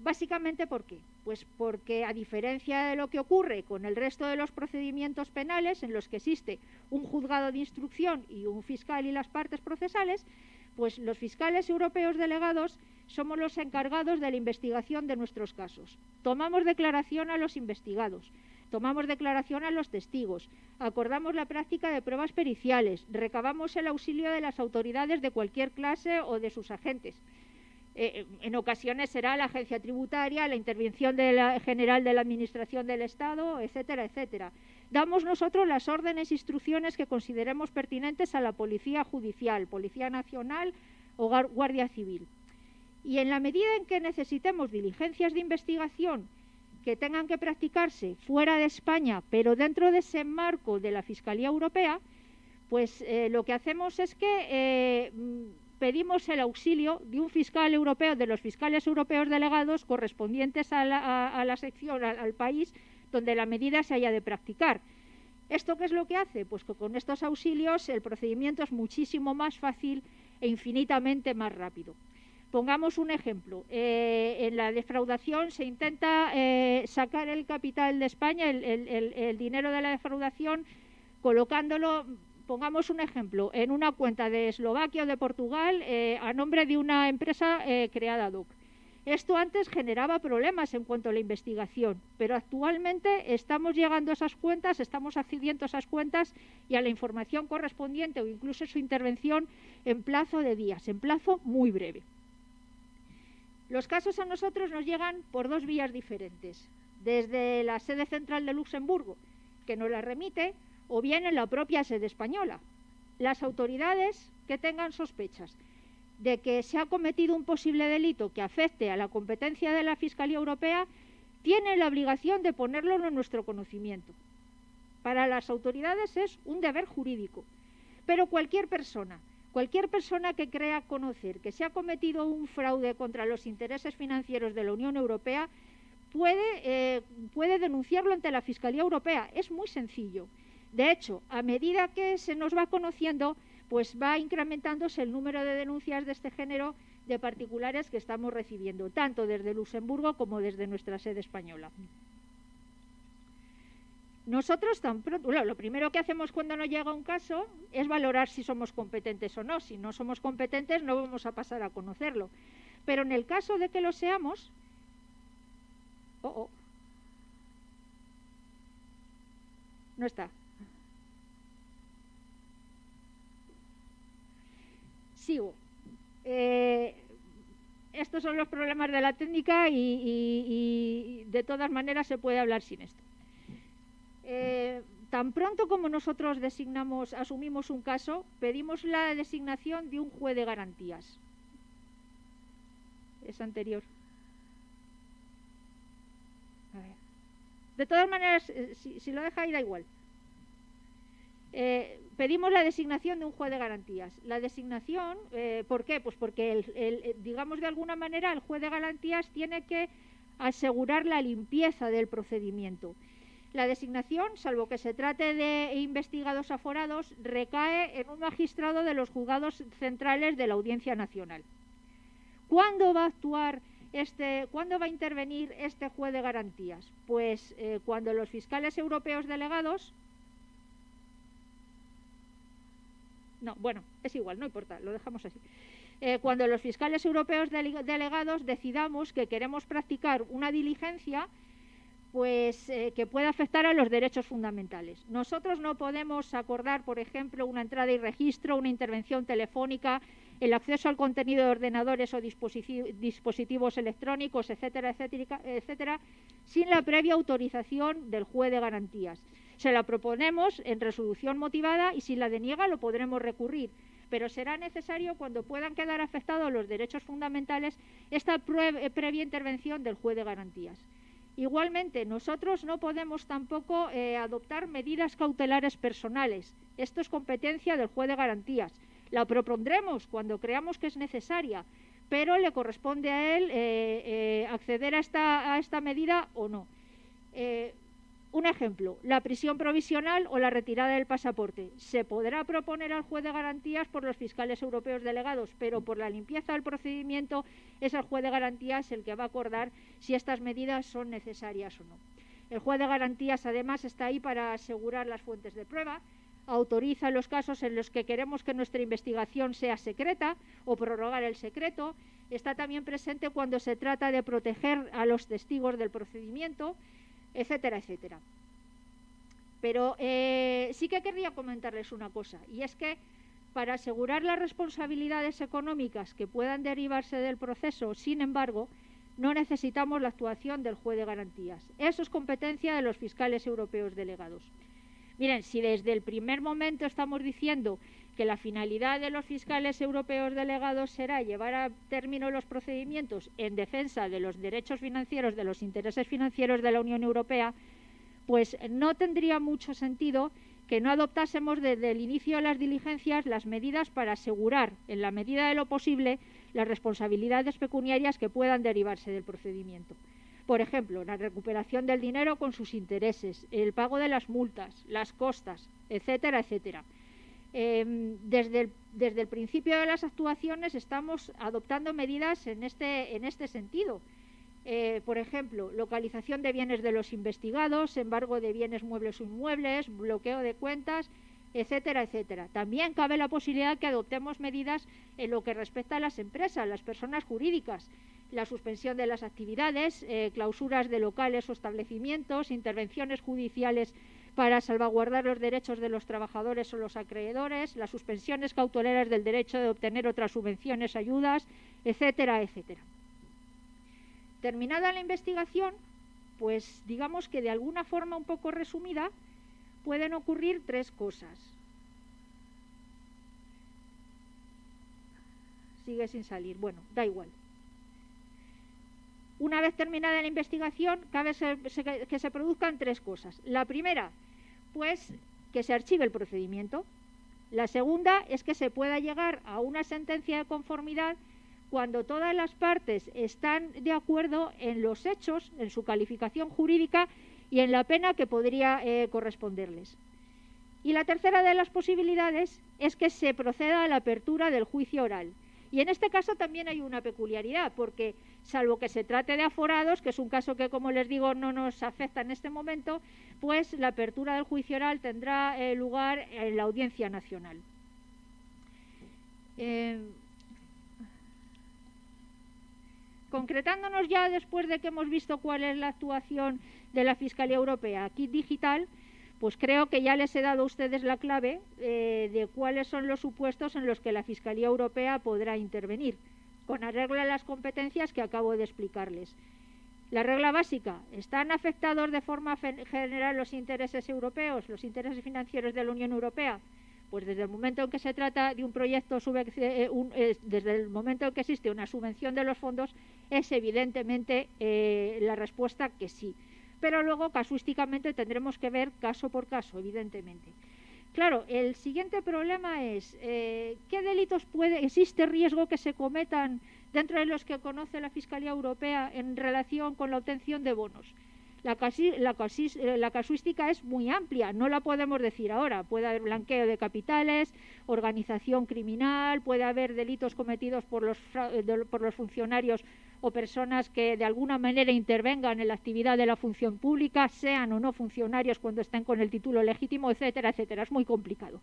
Speaker 5: Básicamente, ¿por qué? Pues porque, a diferencia de lo que ocurre con el resto de los procedimientos penales en los que existe un juzgado de instrucción y un fiscal y las partes procesales, pues los fiscales europeos delegados somos los encargados de la investigación de nuestros casos. Tomamos declaración a los investigados, tomamos declaración a los testigos, acordamos la práctica de pruebas periciales, recabamos el auxilio de las autoridades de cualquier clase o de sus agentes. En ocasiones será la agencia tributaria, la intervención general de la Administración del Estado, etcétera, etcétera. Damos nosotros las órdenes e instrucciones que consideremos pertinentes a la Policía Judicial, Policía Nacional o Guardia Civil. Y en la medida en que necesitemos diligencias de investigación que tengan que practicarse fuera de España, pero dentro de ese marco de la Fiscalía Europea, pues lo que hacemos es que pedimos el auxilio de un fiscal europeo, de los fiscales europeos delegados correspondientes a la sección, al país donde la medida se haya de practicar. ¿Esto qué es lo que hace? Pues que con estos auxilios el procedimiento es muchísimo más fácil e infinitamente más rápido. Pongamos un ejemplo. En la defraudación se intenta sacar el capital de España, el dinero de la defraudación, colocándolo, pongamos un ejemplo, en una cuenta de Eslovaquia o de Portugal a nombre de una empresa creada ad hoc. Esto antes generaba problemas en cuanto a la investigación, pero actualmente estamos llegando a esas cuentas, estamos accediendo a esas cuentas y a la información correspondiente o incluso su intervención en plazo de días, en plazo muy breve. Los casos a nosotros nos llegan por dos vías diferentes, desde la sede central de Luxemburgo, que nos la remite, o bien en la propia sede española. Las autoridades que tengan sospechas de que se ha cometido un posible delito que afecte a la competencia de la Fiscalía Europea, tienen la obligación de ponerlo en nuestro conocimiento. Para las autoridades es un deber jurídico, pero cualquier persona que crea conocer que se ha cometido un fraude contra los intereses financieros de la Unión Europea puede denunciarlo ante la Fiscalía Europea. Es muy sencillo. De hecho, a medida que se nos va conociendo, pues va incrementándose el número de denuncias de este género de particulares que estamos recibiendo, tanto desde Luxemburgo como desde nuestra sede española. Nosotros lo primero que hacemos cuando nos llega un caso es valorar si somos competentes o no. Si no somos competentes, no vamos a pasar a conocerlo. Pero en el caso de que lo seamos... No está. Sigo. Estos son los problemas de la técnica y de todas maneras se puede hablar sin esto. Tan pronto como nosotros asumimos un caso, pedimos la designación de un juez de garantías. Es anterior. A ver. De todas maneras, si lo deja ahí da igual. Pedimos la designación de un juez de garantías. La designación, ¿por qué? Pues porque, digamos de alguna manera, el juez de garantías tiene que asegurar la limpieza del procedimiento. La designación, salvo que se trate de investigados aforados, recae en un magistrado de los juzgados centrales de la Audiencia Nacional. ¿Cuándo va a actuar cuándo va a intervenir este juez de garantías? Pues cuando los fiscales europeos delegados... No, bueno, es igual, no importa, lo dejamos así. Cuando los fiscales europeos delegados decidamos que queremos practicar una diligencia pues que pueda afectar a los derechos fundamentales. Nosotros no podemos acordar, por ejemplo, una entrada y registro, una intervención telefónica, el acceso al contenido de ordenadores o dispositivos electrónicos, etcétera, etcétera, etcétera, sin la previa autorización del juez de garantías. Se la proponemos en resolución motivada y si la deniega lo podremos recurrir, pero será necesario, cuando puedan quedar afectados los derechos fundamentales, esta previa intervención del juez de garantías. Igualmente, nosotros no podemos tampoco adoptar medidas cautelares personales. Esto es competencia del juez de garantías. La propondremos cuando creamos que es necesaria, pero le corresponde a él acceder a esta medida o no. Un ejemplo, la prisión provisional o la retirada del pasaporte. Se podrá proponer al juez de garantías por los fiscales europeos delegados, pero por la limpieza del procedimiento es el juez de garantías el que va a acordar si estas medidas son necesarias o no. El juez de garantías, además, está ahí para asegurar las fuentes de prueba, autoriza los casos en los que queremos que nuestra investigación sea secreta o prorrogar el secreto. Está también presente cuando se trata de proteger a los testigos del procedimiento, etcétera, etcétera. Pero sí que querría comentarles una cosa, y es que para asegurar las responsabilidades económicas que puedan derivarse del proceso, sin embargo, no necesitamos la actuación del juez de garantías. Eso es competencia de los fiscales europeos delegados. Miren, si desde el primer momento estamos diciendo que la finalidad de los fiscales europeos delegados será llevar a término los procedimientos en defensa de los derechos financieros, de los intereses financieros de la Unión Europea, pues no tendría mucho sentido que no adoptásemos desde el inicio de las diligencias las medidas para asegurar, en la medida de lo posible, las responsabilidades pecuniarias que puedan derivarse del procedimiento. Por ejemplo, la recuperación del dinero con sus intereses, el pago de las multas, las costas, etcétera, etcétera. Desde el principio de las actuaciones estamos adoptando medidas en este sentido. Por ejemplo, localización de bienes de los investigados, embargo de bienes muebles o inmuebles, bloqueo de cuentas, etcétera, etcétera. También cabe la posibilidad que adoptemos medidas en lo que respecta a las empresas, las personas jurídicas, la suspensión de las actividades, clausuras de locales o establecimientos, intervenciones judiciales para salvaguardar los derechos de los trabajadores o los acreedores, las suspensiones cautelares del derecho de obtener otras subvenciones, ayudas, etcétera, etcétera. Terminada la investigación, pues digamos que de alguna forma un poco resumida, pueden ocurrir tres cosas. Sigue sin salir. Bueno, da igual. Una vez terminada la investigación, cabe que se produzcan tres cosas. La primera, pues que se archive el procedimiento. La segunda es que se pueda llegar a una sentencia de conformidad cuando todas las partes están de acuerdo en los hechos, en su calificación jurídica y en la pena que podría corresponderles. Y la tercera de las posibilidades es que se proceda a la apertura del juicio oral. Y en este caso también hay una peculiaridad, porque salvo que se trate de aforados, que es un caso que, como les digo, no nos afecta en este momento, pues la apertura del juicio oral tendrá lugar en la Audiencia Nacional. Concretándonos ya después de que hemos visto cuál es la actuación de la Fiscalía Europea, Kit Digital, pues creo que ya les he dado a ustedes la clave de cuáles son los supuestos en los que la Fiscalía Europea podrá intervenir, con arreglo a las competencias que acabo de explicarles. La regla básica: ¿están afectados de forma general los intereses europeos, los intereses financieros de la Unión Europea? Pues desde el momento en que se trata de un proyecto, desde el momento en que existe una subvención de los fondos, es evidentemente la respuesta que sí. Pero luego, casuísticamente, tendremos que ver caso por caso, evidentemente. Claro, el siguiente problema es ¿qué delitos existe riesgo que se cometan dentro de los que conoce la Fiscalía Europea en relación con la obtención de bonos? La casuística es muy amplia, no la podemos decir ahora. Puede haber blanqueo de capitales, organización criminal, puede haber delitos cometidos por los funcionarios o personas que de alguna manera intervengan en la actividad de la función pública, sean o no funcionarios cuando estén con el título legítimo, etcétera, etcétera. Es muy complicado.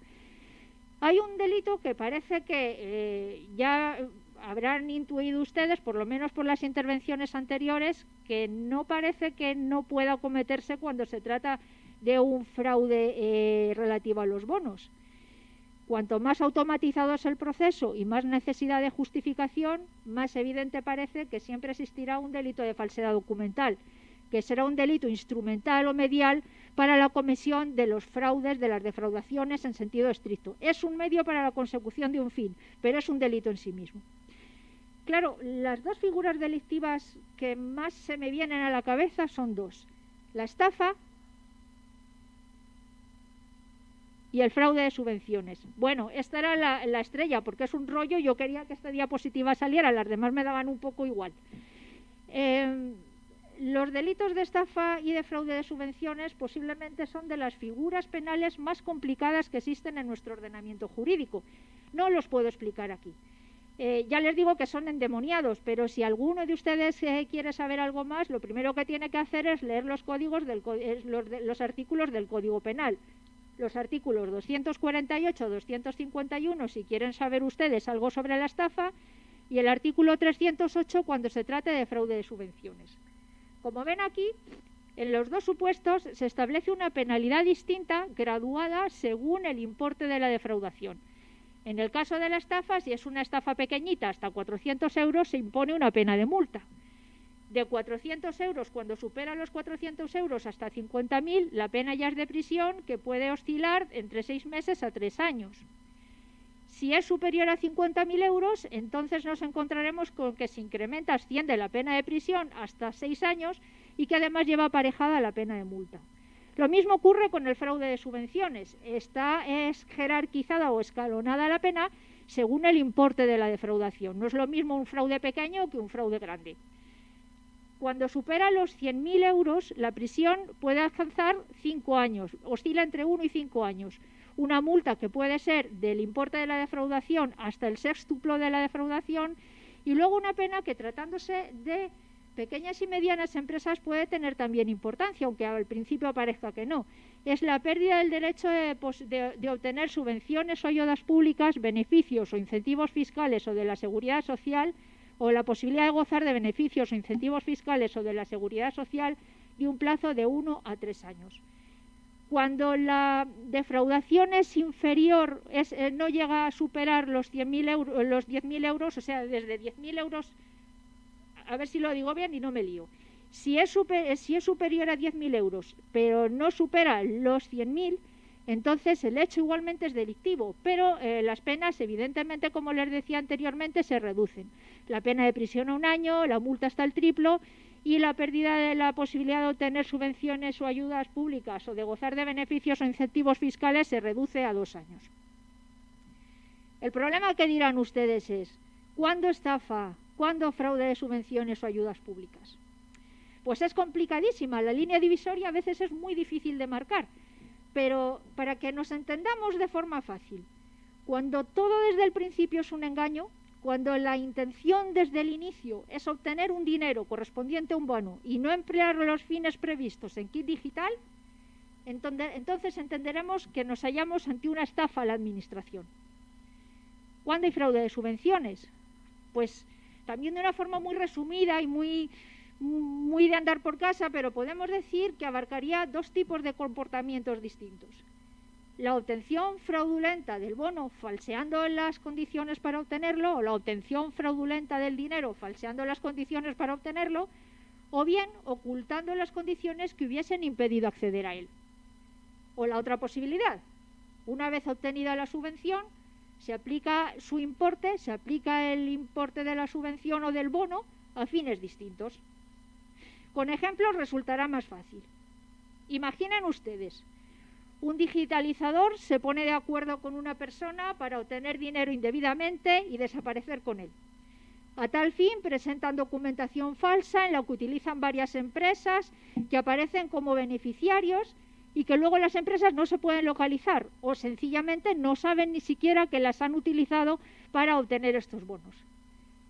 Speaker 5: Hay un delito que parece que ya habrán intuido ustedes, por lo menos por las intervenciones anteriores, que no parece que no pueda cometerse cuando se trata de un fraude relativo a los bonos. Cuanto más automatizado es el proceso y más necesidad de justificación, más evidente parece que siempre existirá un delito de falsedad documental, que será un delito instrumental o medial para la comisión de los fraudes, de las defraudaciones en sentido estricto. Es un medio para la consecución de un fin, pero es un delito en sí mismo. Claro, las dos figuras delictivas que más se me vienen a la cabeza son dos: la estafa y el fraude de subvenciones. Bueno, esta era la estrella, porque es un rollo. Yo quería que esta diapositiva saliera, las demás me daban un poco igual. Los delitos de estafa y de fraude de subvenciones posiblemente son de las figuras penales más complicadas que existen en nuestro ordenamiento jurídico. No los puedo explicar aquí. Ya les digo que son endemoniados, pero si alguno de ustedes quiere saber algo más, lo primero que tiene que hacer es leer los códigos los artículos del Código Penal. Los artículos 248, 251, si quieren saber ustedes algo sobre la estafa, y el artículo 308 cuando se trate de fraude de subvenciones. Como ven aquí, en los dos supuestos se establece una penalidad distinta, graduada según el importe de la defraudación. En el caso de la estafa, si es una estafa pequeñita, hasta 400 euros, se impone una pena de multa. De 400 euros, cuando supera los 400 euros, hasta 50.000, la pena ya es de prisión, que puede oscilar entre 6 meses a 3 años. Si es superior a 50.000 euros, entonces nos encontraremos con que se incrementa, asciende la pena de prisión hasta 6 años y que además lleva aparejada la pena de multa. Lo mismo ocurre con el fraude de subvenciones. Esta es jerarquizada o escalonada la pena según el importe de la defraudación. No es lo mismo un fraude pequeño que un fraude grande. Cuando supera los 100.000 euros, la prisión puede alcanzar 5 años, oscila entre 1 y 5 años. Una multa que puede ser del importe de la defraudación hasta el sextuplo de la defraudación, y luego una pena que, tratándose de pequeñas y medianas empresas, puede tener también importancia, aunque al principio parezca que no. Es la pérdida del derecho de obtener subvenciones o ayudas públicas, beneficios o incentivos fiscales o de la seguridad social, o la posibilidad de gozar de beneficios o incentivos fiscales o de la seguridad social de un plazo de 1 a 3 años. Cuando la defraudación es inferior, no llega a superar los 10.000 euros, o sea, desde 10.000 euros, a ver si lo digo bien y no me lío. Si es superior a 10.000 euros, pero no supera los 100.000, entonces el hecho igualmente es delictivo, pero las penas, evidentemente, como les decía anteriormente, se reducen. La pena de prisión a 1 año, la multa hasta el triplo, y la pérdida de la posibilidad de obtener subvenciones o ayudas públicas o de gozar de beneficios o incentivos fiscales se reduce a 2 años. El problema que dirán ustedes es: ¿cuándo estafa? ¿Cuándo fraude de subvenciones o ayudas públicas? Pues es complicadísima. La línea divisoria a veces es muy difícil de marcar, pero para que nos entendamos de forma fácil, cuando todo desde el principio es un engaño, cuando la intención desde el inicio es obtener un dinero correspondiente a un bono y no emplear los fines previstos en kit digital, entonces entenderemos que nos hallamos ante una estafa a la administración. ¿Cuándo hay fraude de subvenciones? Pues también de una forma muy resumida y muy de andar por casa, pero podemos decir que abarcaría 2 tipos de comportamientos distintos. La obtención fraudulenta del bono falseando las condiciones para obtenerlo, o la obtención fraudulenta del dinero falseando las condiciones para obtenerlo, o bien ocultando las condiciones que hubiesen impedido acceder a él. O la otra posibilidad: una vez obtenida la subvención, se aplica su importe, se aplica el importe de la subvención o del bono a fines distintos. Con ejemplos resultará más fácil. Imaginen ustedes: un digitalizador se pone de acuerdo con una persona para obtener dinero indebidamente y desaparecer con él. A tal fin, presentan documentación falsa en la que utilizan varias empresas que aparecen como beneficiarios y que luego las empresas no se pueden localizar o sencillamente no saben ni siquiera que las han utilizado para obtener estos bonos.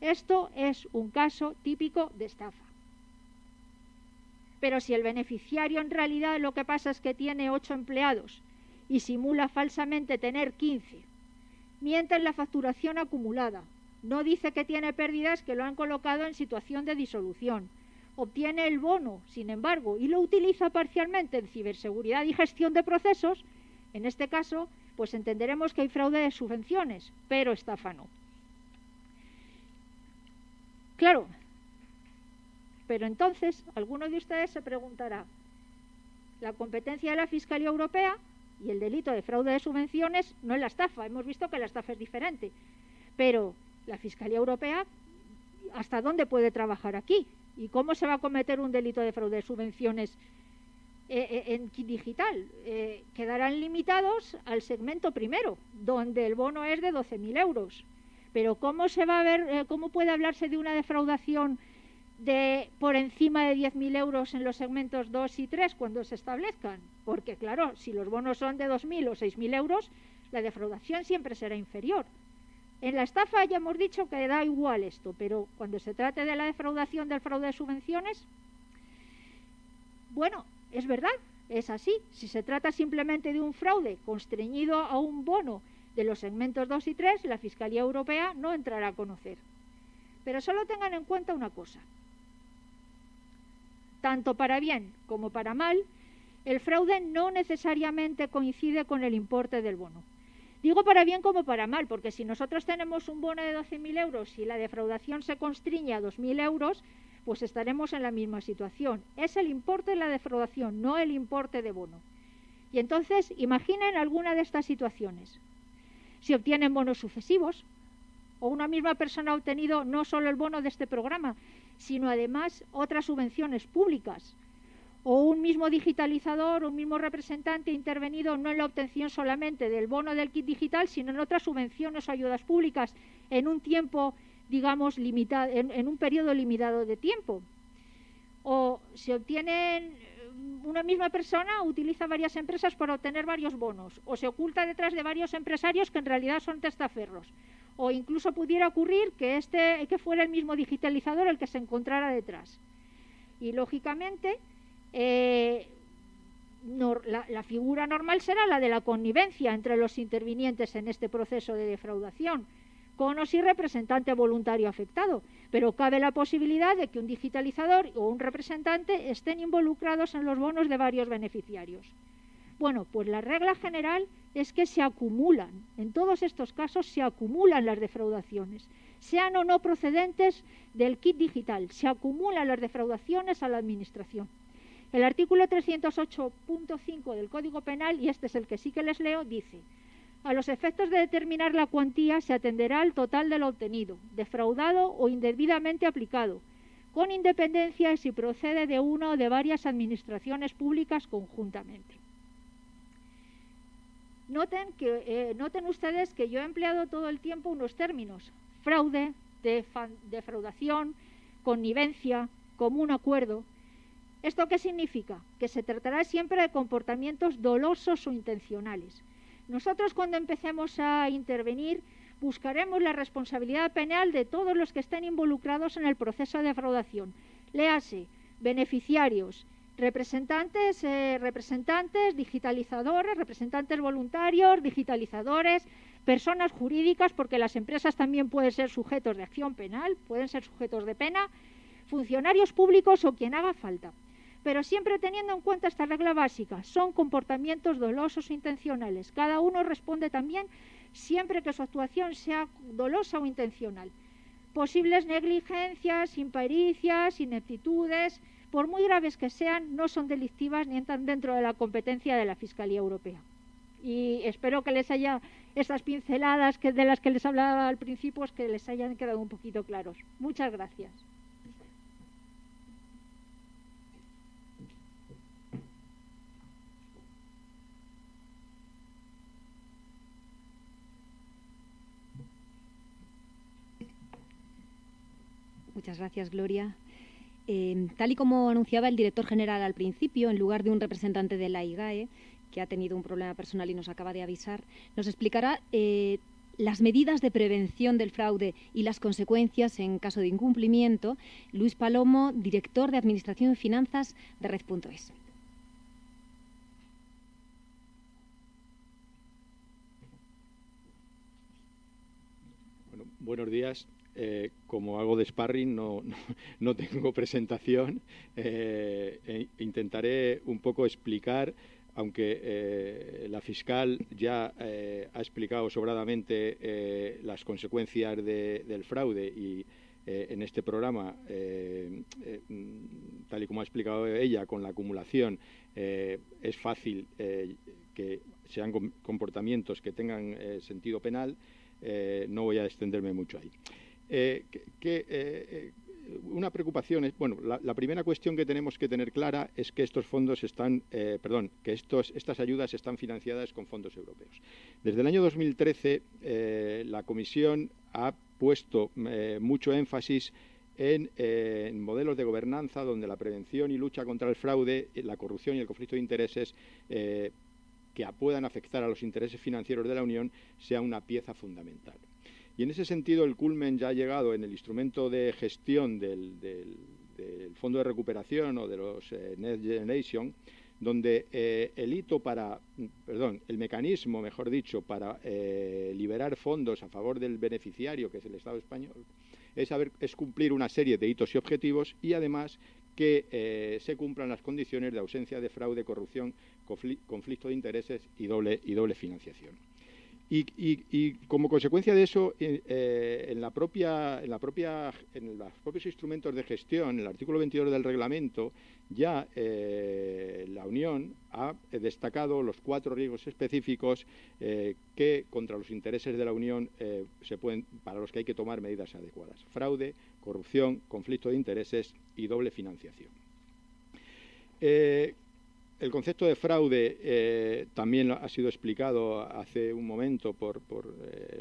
Speaker 5: Esto es un caso típico de estafa. Pero si el beneficiario en realidad lo que pasa es que tiene 8 empleados y simula falsamente tener 15, miente en la facturación acumulada, no dice que tiene pérdidas que lo han colocado en situación de disolución, obtiene el bono, sin embargo, y lo utiliza parcialmente en ciberseguridad y gestión de procesos, en este caso, pues entenderemos que hay fraude de subvenciones, pero estafa no. Claro. Pero entonces, alguno de ustedes se preguntará: la competencia de la Fiscalía Europea y el delito de fraude de subvenciones no es la estafa. Hemos visto que la estafa es diferente. Pero la Fiscalía Europea hasta dónde puede trabajar aquí y cómo se va a cometer un delito de fraude de subvenciones en kit digital. Quedarán limitados al segmento primero, donde el bono es de 12.000 euros. Pero ¿cómo se va a ver, cómo puede hablarse de una defraudación de por encima de 10.000 euros en los segmentos 2 y 3 cuando se establezcan? Porque claro, si los bonos son de 2.000 o 6.000 euros, la defraudación siempre será inferior. En la estafa ya hemos dicho que da igual esto, pero cuando se trate de la defraudación del fraude de subvenciones, bueno, es verdad, es así. Si se trata simplemente de un fraude constreñido a un bono de los segmentos 2 y 3, la Fiscalía Europea no entrará a conocer. Pero solo tengan en cuenta una cosa. Tanto para bien como para mal, el fraude no necesariamente coincide con el importe del bono. Digo para bien como para mal, porque si nosotros tenemos un bono de 12.000 euros y la defraudación se constriñe a 2.000 euros, pues estaremos en la misma situación. Es el importe de la defraudación, no el importe de bono. Y entonces, imaginen alguna de estas situaciones. Si obtienen bonos sucesivos, o una misma persona ha obtenido no solo el bono de este programa, sino además otras subvenciones públicas, o un mismo digitalizador, un mismo representante ha intervenido no en la obtención solamente del bono del kit digital, sino en otras subvenciones o ayudas públicas en un tiempo, digamos, limitado, en un periodo limitado de tiempo. O se obtienen, una misma persona utiliza varias empresas para obtener varios bonos, o se oculta detrás de varios empresarios que en realidad son testaferros. O incluso pudiera ocurrir que fuera el mismo digitalizador el que se encontrara detrás. Y lógicamente la figura normal será la de la connivencia entre los intervinientes en este proceso de defraudación, con o sin representante voluntario afectado, pero cabe la posibilidad de que un digitalizador o un representante estén involucrados en los bonos de varios beneficiarios. Bueno, pues la regla general es que se acumulan, en todos estos casos se acumulan las defraudaciones, sean o no procedentes del kit digital, se acumulan las defraudaciones a la Administración. El artículo 308.5 del Código Penal, y este es el que sí que les leo, dice: a los efectos de determinar la cuantía se atenderá al total de lo obtenido, defraudado o indebidamente aplicado, con independencia de si procede de una o de varias administraciones públicas conjuntamente. Noten ustedes que yo he empleado todo el tiempo unos términos: fraude, defraudación, connivencia, común acuerdo. ¿Esto qué significa? Que se tratará siempre de comportamientos dolosos o intencionales. Nosotros, cuando empecemos a intervenir, buscaremos la responsabilidad penal de todos los que estén involucrados en el proceso de defraudación. Léase, beneficiarios, representantes, digitalizadores, representantes voluntarios, digitalizadores, personas jurídicas, porque las empresas también pueden ser sujetos de acción penal, pueden ser sujetos de pena, funcionarios públicos o quien haga falta. Pero siempre teniendo en cuenta esta regla básica: son comportamientos dolosos o intencionales. Cada uno responde también siempre que su actuación sea dolosa o intencional. Posibles negligencias, impericias, ineptitudes, por muy graves que sean, no son delictivas ni entran dentro de la competencia de la Fiscalía Europea. Y espero que les haya, estas pinceladas de las que les hablaba al principio, que les hayan quedado un poquito claros. Muchas gracias.
Speaker 1: Muchas gracias, Gloria. Tal y como anunciaba el director general al principio, en lugar de un representante de la IGAE, que ha tenido un problema personal y nos acaba de avisar, nos explicará las medidas de prevención del fraude y las consecuencias en caso de incumplimiento, Luis Palomo, director de Administración y Finanzas de Red.es.
Speaker 6: Bueno, buenos días. Como hago de sparring, no tengo presentación. Intentaré un poco explicar, aunque la fiscal ya ha explicado sobradamente las consecuencias del fraude y en este programa, tal y como ha explicado ella, con la acumulación, es fácil que sean comportamientos que tengan sentido penal. No voy a extenderme mucho ahí. Una preocupación es, bueno, la primera cuestión que tenemos que tener clara es que estos fondos están, estas ayudas están financiadas con fondos europeos. Desde el año 2013 la Comisión ha puesto mucho énfasis en modelos de gobernanza donde la prevención y lucha contra el fraude, la corrupción y el conflicto de intereses que puedan afectar a los intereses financieros de la Unión sea una pieza fundamental. Y en ese sentido el culmen ya ha llegado en el instrumento de gestión del Fondo de Recuperación o de los Next Generation, donde el mecanismo, mejor dicho, para liberar fondos a favor del beneficiario, que es el Estado español, es cumplir una serie de hitos y objetivos y además que se cumplan las condiciones de ausencia de fraude, corrupción, conflicto de intereses y doble financiación. Y como consecuencia de eso, en los propios instrumentos de gestión, en el artículo 22 del reglamento, ya la Unión ha destacado los 4 riesgos específicos que contra los intereses de la Unión para los que hay que tomar medidas adecuadas: fraude, corrupción, conflicto de intereses y doble financiación. El concepto de fraude también ha sido explicado hace un momento por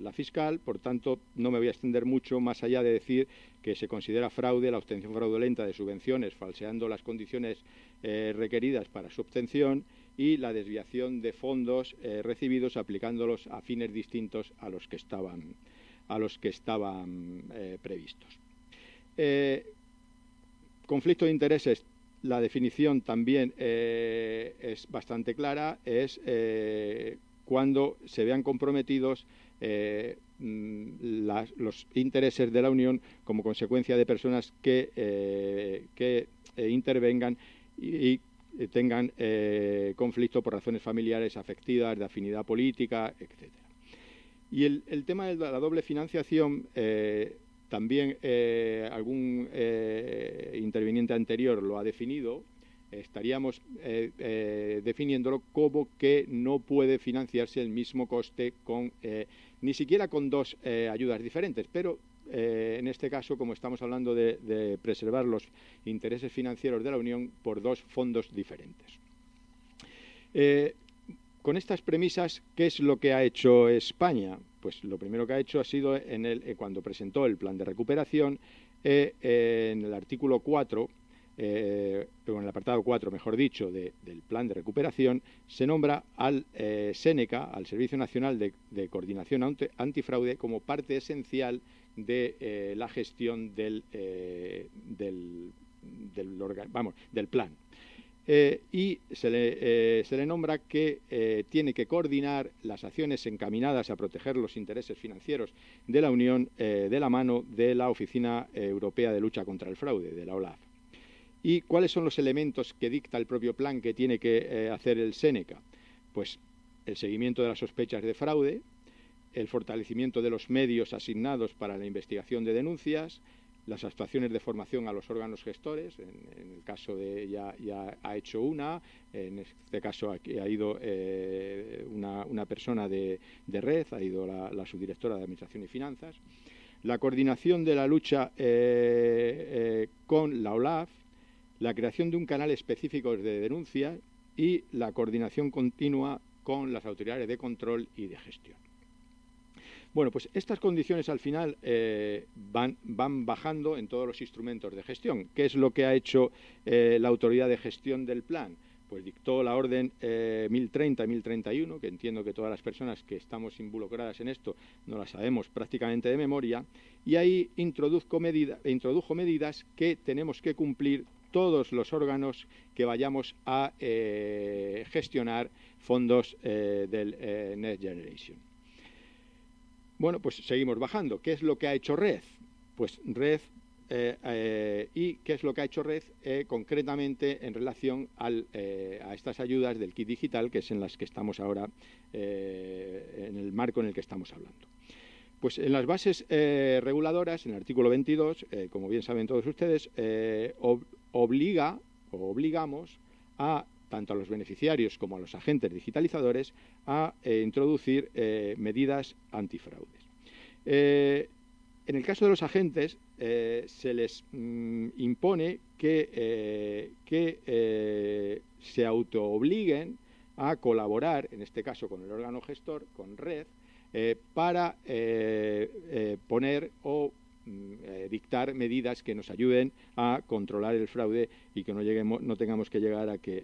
Speaker 6: la fiscal, por tanto no me voy a extender mucho más allá de decir que se considera fraude la obtención fraudulenta de subvenciones falseando las condiciones requeridas para su obtención y la desviación de fondos recibidos aplicándolos a fines distintos a los que estaban previstos. Conflicto de intereses. La definición también es bastante clara, es cuando se vean comprometidos los intereses de la Unión como consecuencia de personas que intervengan y tengan conflicto por razones familiares, afectivas, de afinidad política, etc. Y el tema de la doble financiación, también algún interviniente anterior lo ha definido. Estaríamos definiéndolo como que no puede financiarse el mismo coste ni siquiera con 2 ayudas diferentes, pero en este caso, como estamos hablando de preservar los intereses financieros de la Unión por 2 fondos diferentes. Con estas premisas, ¿qué es lo que ha hecho España? Pues lo primero que ha hecho ha sido, cuando presentó el plan de recuperación, en el artículo 4, en el apartado 4, mejor dicho, del plan de recuperación, se nombra al SENECA, al Servicio Nacional de Coordinación Antifraude, como parte esencial de la gestión del plan. Y se le nombra que tiene que coordinar las acciones encaminadas a proteger los intereses financieros de la Unión de la mano de la Oficina Europea de Lucha contra el Fraude, de la OLAF. ¿Y cuáles son los elementos que dicta el propio plan que tiene que hacer el SENECA? Pues el seguimiento de las sospechas de fraude, el fortalecimiento de los medios asignados para la investigación de denuncias, las actuaciones de formación a los órganos gestores. En el caso de ya ha hecho una, en este caso aquí ha ido una persona de red, ha ido la subdirectora de Administración y Finanzas, la coordinación de la lucha con la OLAF, la creación de un canal específico de denuncia y la coordinación continua con las autoridades de control y de gestión. Bueno, pues estas condiciones al final van bajando en todos los instrumentos de gestión. ¿Qué es lo que ha hecho la autoridad de gestión del plan? Pues dictó la orden 1030-1031, que entiendo que todas las personas que estamos involucradas en esto no la sabemos prácticamente de memoria, y ahí introdujo medidas que tenemos que cumplir todos los órganos que vayamos a gestionar fondos del Next Generation. Bueno, pues seguimos bajando. ¿Qué es lo que ha hecho RED? Pues RED, ¿y qué es lo que ha hecho RED concretamente en relación a estas ayudas del kit digital, que es en las que estamos ahora, en el marco en el que estamos hablando? Pues en las bases reguladoras, en el artículo 22, como bien saben todos ustedes, obligamos a tanto a los beneficiarios como a los agentes digitalizadores a introducir medidas antifraudes. En el caso de los agentes, se les impone que se autoobliguen a colaborar, en este caso con el órgano gestor, con Red, para poner o dictar medidas que nos ayuden a controlar el fraude y que no tengamos que llegar a que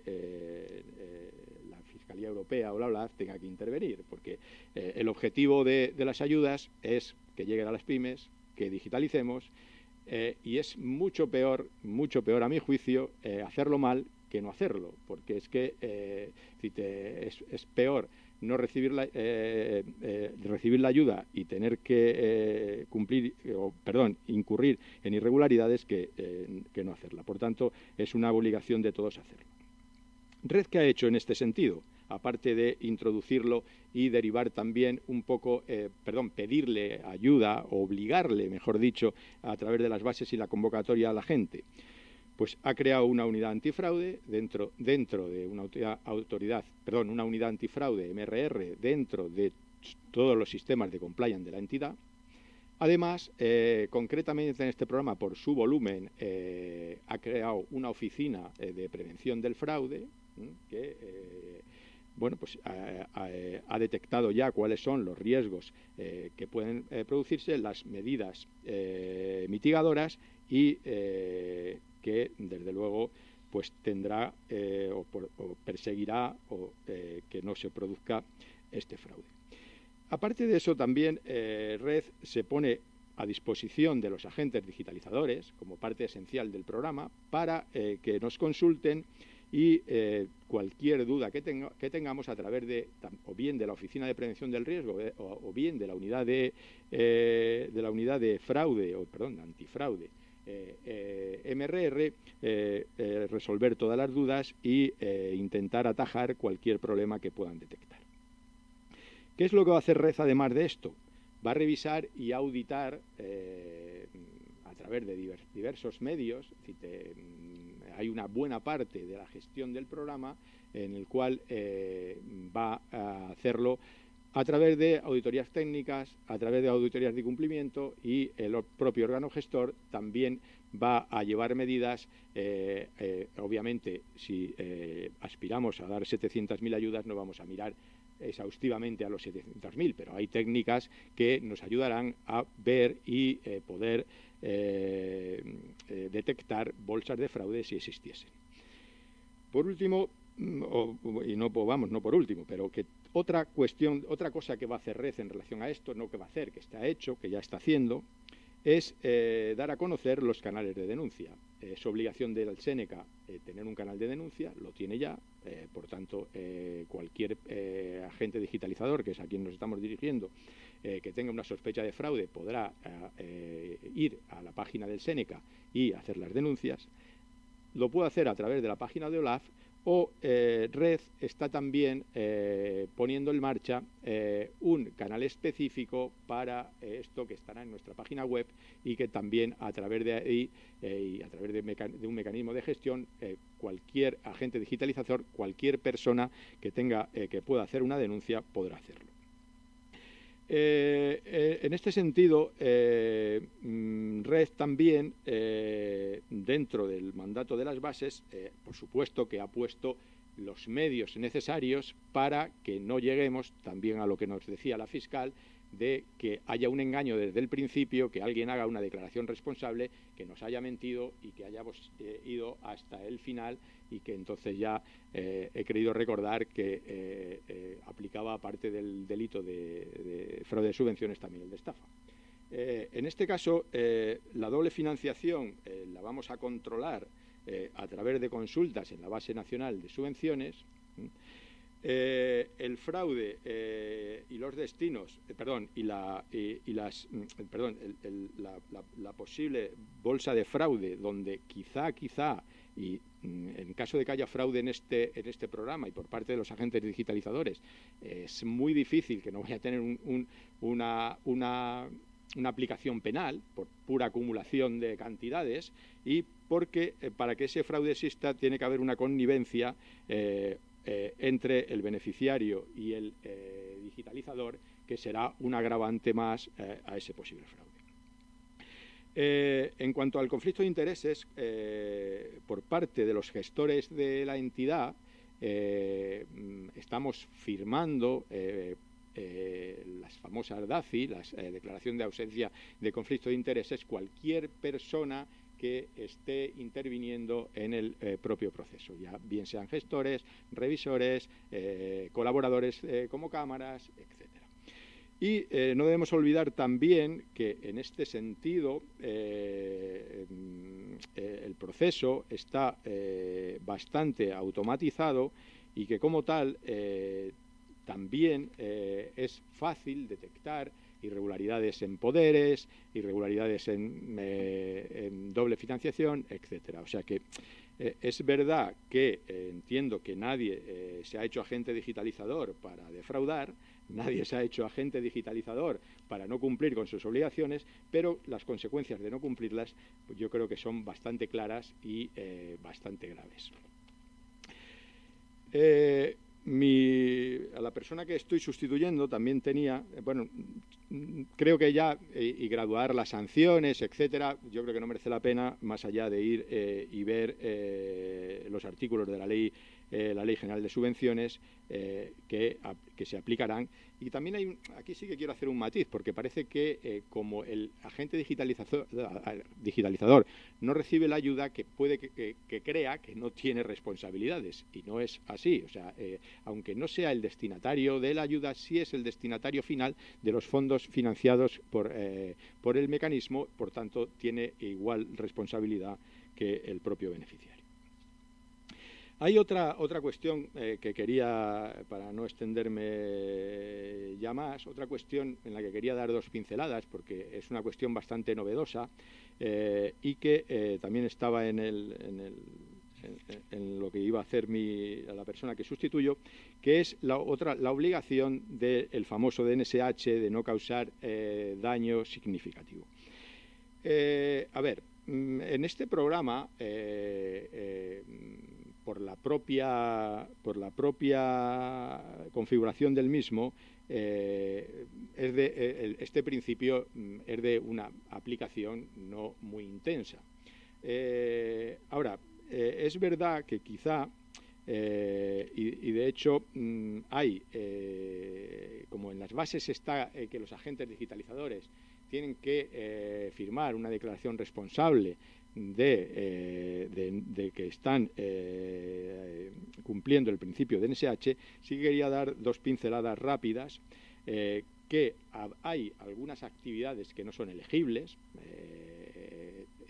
Speaker 6: la Fiscalía Europea o la OLAF tenga que intervenir, porque el objetivo de las ayudas es que lleguen a las pymes, que digitalicemos, y es mucho peor a mi juicio hacerlo mal que no hacerlo, porque es que es peor no recibir la ayuda y tener que incurrir en irregularidades que no hacerla. Por tanto, es una obligación de todos hacerlo. Red, ¿qué ha hecho en este sentido? Aparte de introducirlo y derivar también un poco, pedirle ayuda, o obligarle, mejor dicho, a través de las bases y la convocatoria a la gente. Pues ha creado una unidad antifraude dentro de una unidad antifraude MRR dentro de todos los sistemas de compliance de la entidad. Además, concretamente en este programa, por su volumen, ha creado una oficina de prevención del fraude que ha detectado ya cuáles son los riesgos que pueden producirse, las medidas mitigadoras y que desde luego pues tendrá o perseguirá que no se produzca este fraude. Aparte de eso, también Red se pone a disposición de los agentes digitalizadores como parte esencial del programa para que nos consulten y cualquier duda que tengamos a través de o bien de la Oficina de Prevención del Riesgo o bien de la unidad de fraude de antifraude MRR, resolver todas las dudas y intentar atajar cualquier problema que puedan detectar. ¿Qué es lo que va a hacer Red además de esto? Va a revisar y auditar a través de diversos medios. Hay una buena parte de la gestión del programa en el cual va a hacerlo a través de auditorías técnicas, a través de auditorías de cumplimiento, y el propio órgano gestor también va a llevar medidas. Obviamente, si aspiramos a dar 700.000 ayudas, no vamos a mirar exhaustivamente a los 700.000, pero hay técnicas que nos ayudarán a ver y poder detectar bolsas de fraude si existiesen. Por último, pero que otra cosa que va a hacer Red en relación a esto, no que va a hacer, que está hecho, que ya está haciendo, es dar a conocer los canales de denuncia. Es obligación del Seneca tener un canal de denuncia, lo tiene ya, por tanto, cualquier agente digitalizador, que es a quien nos estamos dirigiendo, que tenga una sospecha de fraude, podrá ir a la página del Seneca y hacer las denuncias. Lo puede hacer a través de la página de OLAF, o Red está también poniendo en marcha un canal específico para esto, que estará en nuestra página web, y que también a través de ahí y a través de un mecanismo de gestión, cualquier agente digitalizador, cualquier persona que pueda hacer una denuncia, podrá hacerlo. En este sentido, Red también, dentro del mandato de las bases, por supuesto que ha puesto los medios necesarios para que no lleguemos también a lo que nos decía la fiscal, de que haya un engaño desde el principio, que alguien haga una declaración responsable, que nos haya mentido y que hayamos ido hasta el final, y que entonces ya he querido recordar que aplicaba, aparte del delito de fraude de subvenciones, también el de estafa. En este caso, la doble financiación la vamos a controlar a través de consultas en la base nacional de subvenciones. El fraude y los destinos, la posible bolsa de fraude, donde quizá y en caso de que haya fraude en este programa y por parte de los agentes digitalizadores, es muy difícil que no vaya a tener una aplicación penal por pura acumulación de cantidades, y porque para que ese fraude exista tiene que haber una connivencia entre el beneficiario y el digitalizador, que será un agravante más a ese posible fraude. En cuanto al conflicto de intereses, por parte de los gestores de la entidad, estamos firmando las famosas DACI, la Declaración de Ausencia de Conflicto de Intereses, cualquier persona que esté interviniendo en el propio proceso, ya bien sean gestores, revisores, colaboradores como cámaras, etc. Y no debemos olvidar también que en este sentido el proceso está bastante automatizado y que como tal también es fácil detectar irregularidades en poderes, irregularidades en doble financiación, etcétera. O sea que es verdad que entiendo que nadie se ha hecho agente digitalizador para defraudar, nadie se ha hecho agente digitalizador para no cumplir con sus obligaciones, pero las consecuencias de no cumplirlas pues yo creo que son bastante claras y bastante graves. A la persona que estoy sustituyendo también tenía, bueno, creo que ya y graduar las sanciones, etcétera, yo creo que no merece la pena más allá de ir y ver los artículos de la Ley General de Subvenciones que se aplicarán. Y también aquí sí que quiero hacer un matiz, porque parece que como el agente digitalizador no recibe la ayuda, que puede que crea que no tiene responsabilidades, y no es así. O sea, aunque no sea el destinatario de la ayuda, sí es el destinatario final de los fondos financiados por el mecanismo, por tanto tiene igual responsabilidad que el propio beneficiario. Hay otra cuestión que quería, para no extenderme ya más, otra cuestión en la que quería dar dos pinceladas, porque es una cuestión bastante novedosa y que también estaba en lo que iba a hacer la persona que sustituyo, que es la obligación del famoso DNSH de no causar daño significativo. A ver, en este programa por la propia configuración del mismo, este principio es de una aplicación no muy intensa. Ahora, es verdad que quizá, y de hecho hay, como en las bases está que los agentes digitalizadores tienen que firmar una declaración responsable de que están cumpliendo el principio de NSH, sí quería dar dos pinceladas rápidas, que hay algunas actividades que no son elegibles,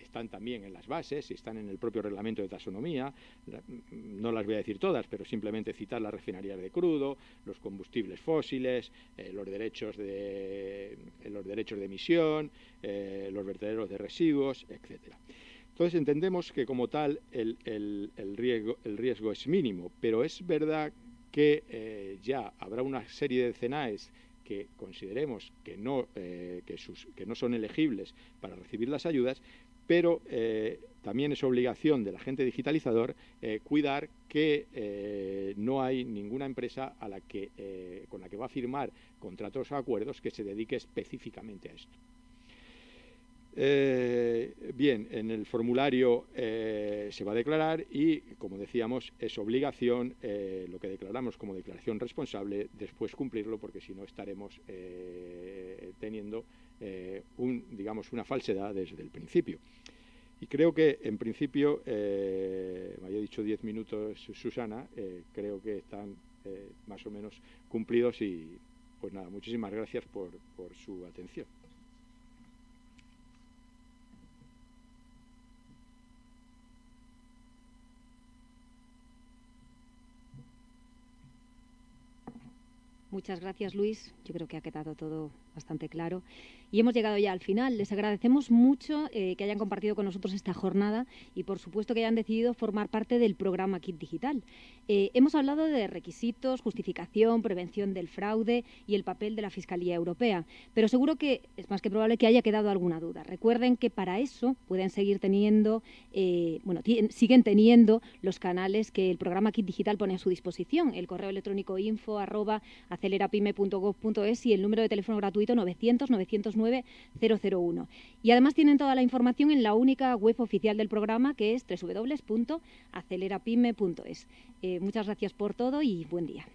Speaker 6: están también en las bases y están en el propio reglamento de taxonomía, no las voy a decir todas, pero simplemente citar las refinerías de crudo, los combustibles fósiles, los derechos de emisión, los vertederos de residuos, etcétera. Entonces entendemos que como tal el riesgo es mínimo, pero es verdad que ya habrá una serie de CNAEs que consideremos que no son elegibles para recibir las ayudas, pero también es obligación del agente digitalizador cuidar que no hay ninguna empresa con la que va a firmar contratos o acuerdos que se dedique específicamente a esto. Bien, en el formulario se va a declarar y, como decíamos, es obligación lo que declaramos como declaración responsable después cumplirlo, porque si no estaremos teniendo una falsedad desde el principio. Y creo que, en principio, me había dicho 10 minutos Susana, creo que están más o menos cumplidos y, pues nada, muchísimas gracias por su atención.
Speaker 1: Muchas gracias, Luis. Yo creo que ha quedado todo bastante claro. Y hemos llegado ya al final. Les agradecemos mucho que hayan compartido con nosotros esta jornada y, por supuesto, que hayan decidido formar parte del programa Kit Digital. Hemos hablado de requisitos, justificación, prevención del fraude y el papel de la Fiscalía Europea, pero seguro que es más que probable que haya quedado alguna duda. Recuerden que para eso pueden seguir teniendo, siguen teniendo los canales que el programa Kit Digital pone a su disposición, el correo electrónico info@acelerapyme.gov.es y el número de teléfono gratuito gratuito 900-909-001. Y además tienen toda la información en la única web oficial del programa, que es www.acelerapyme.es. Muchas gracias por todo y buen día.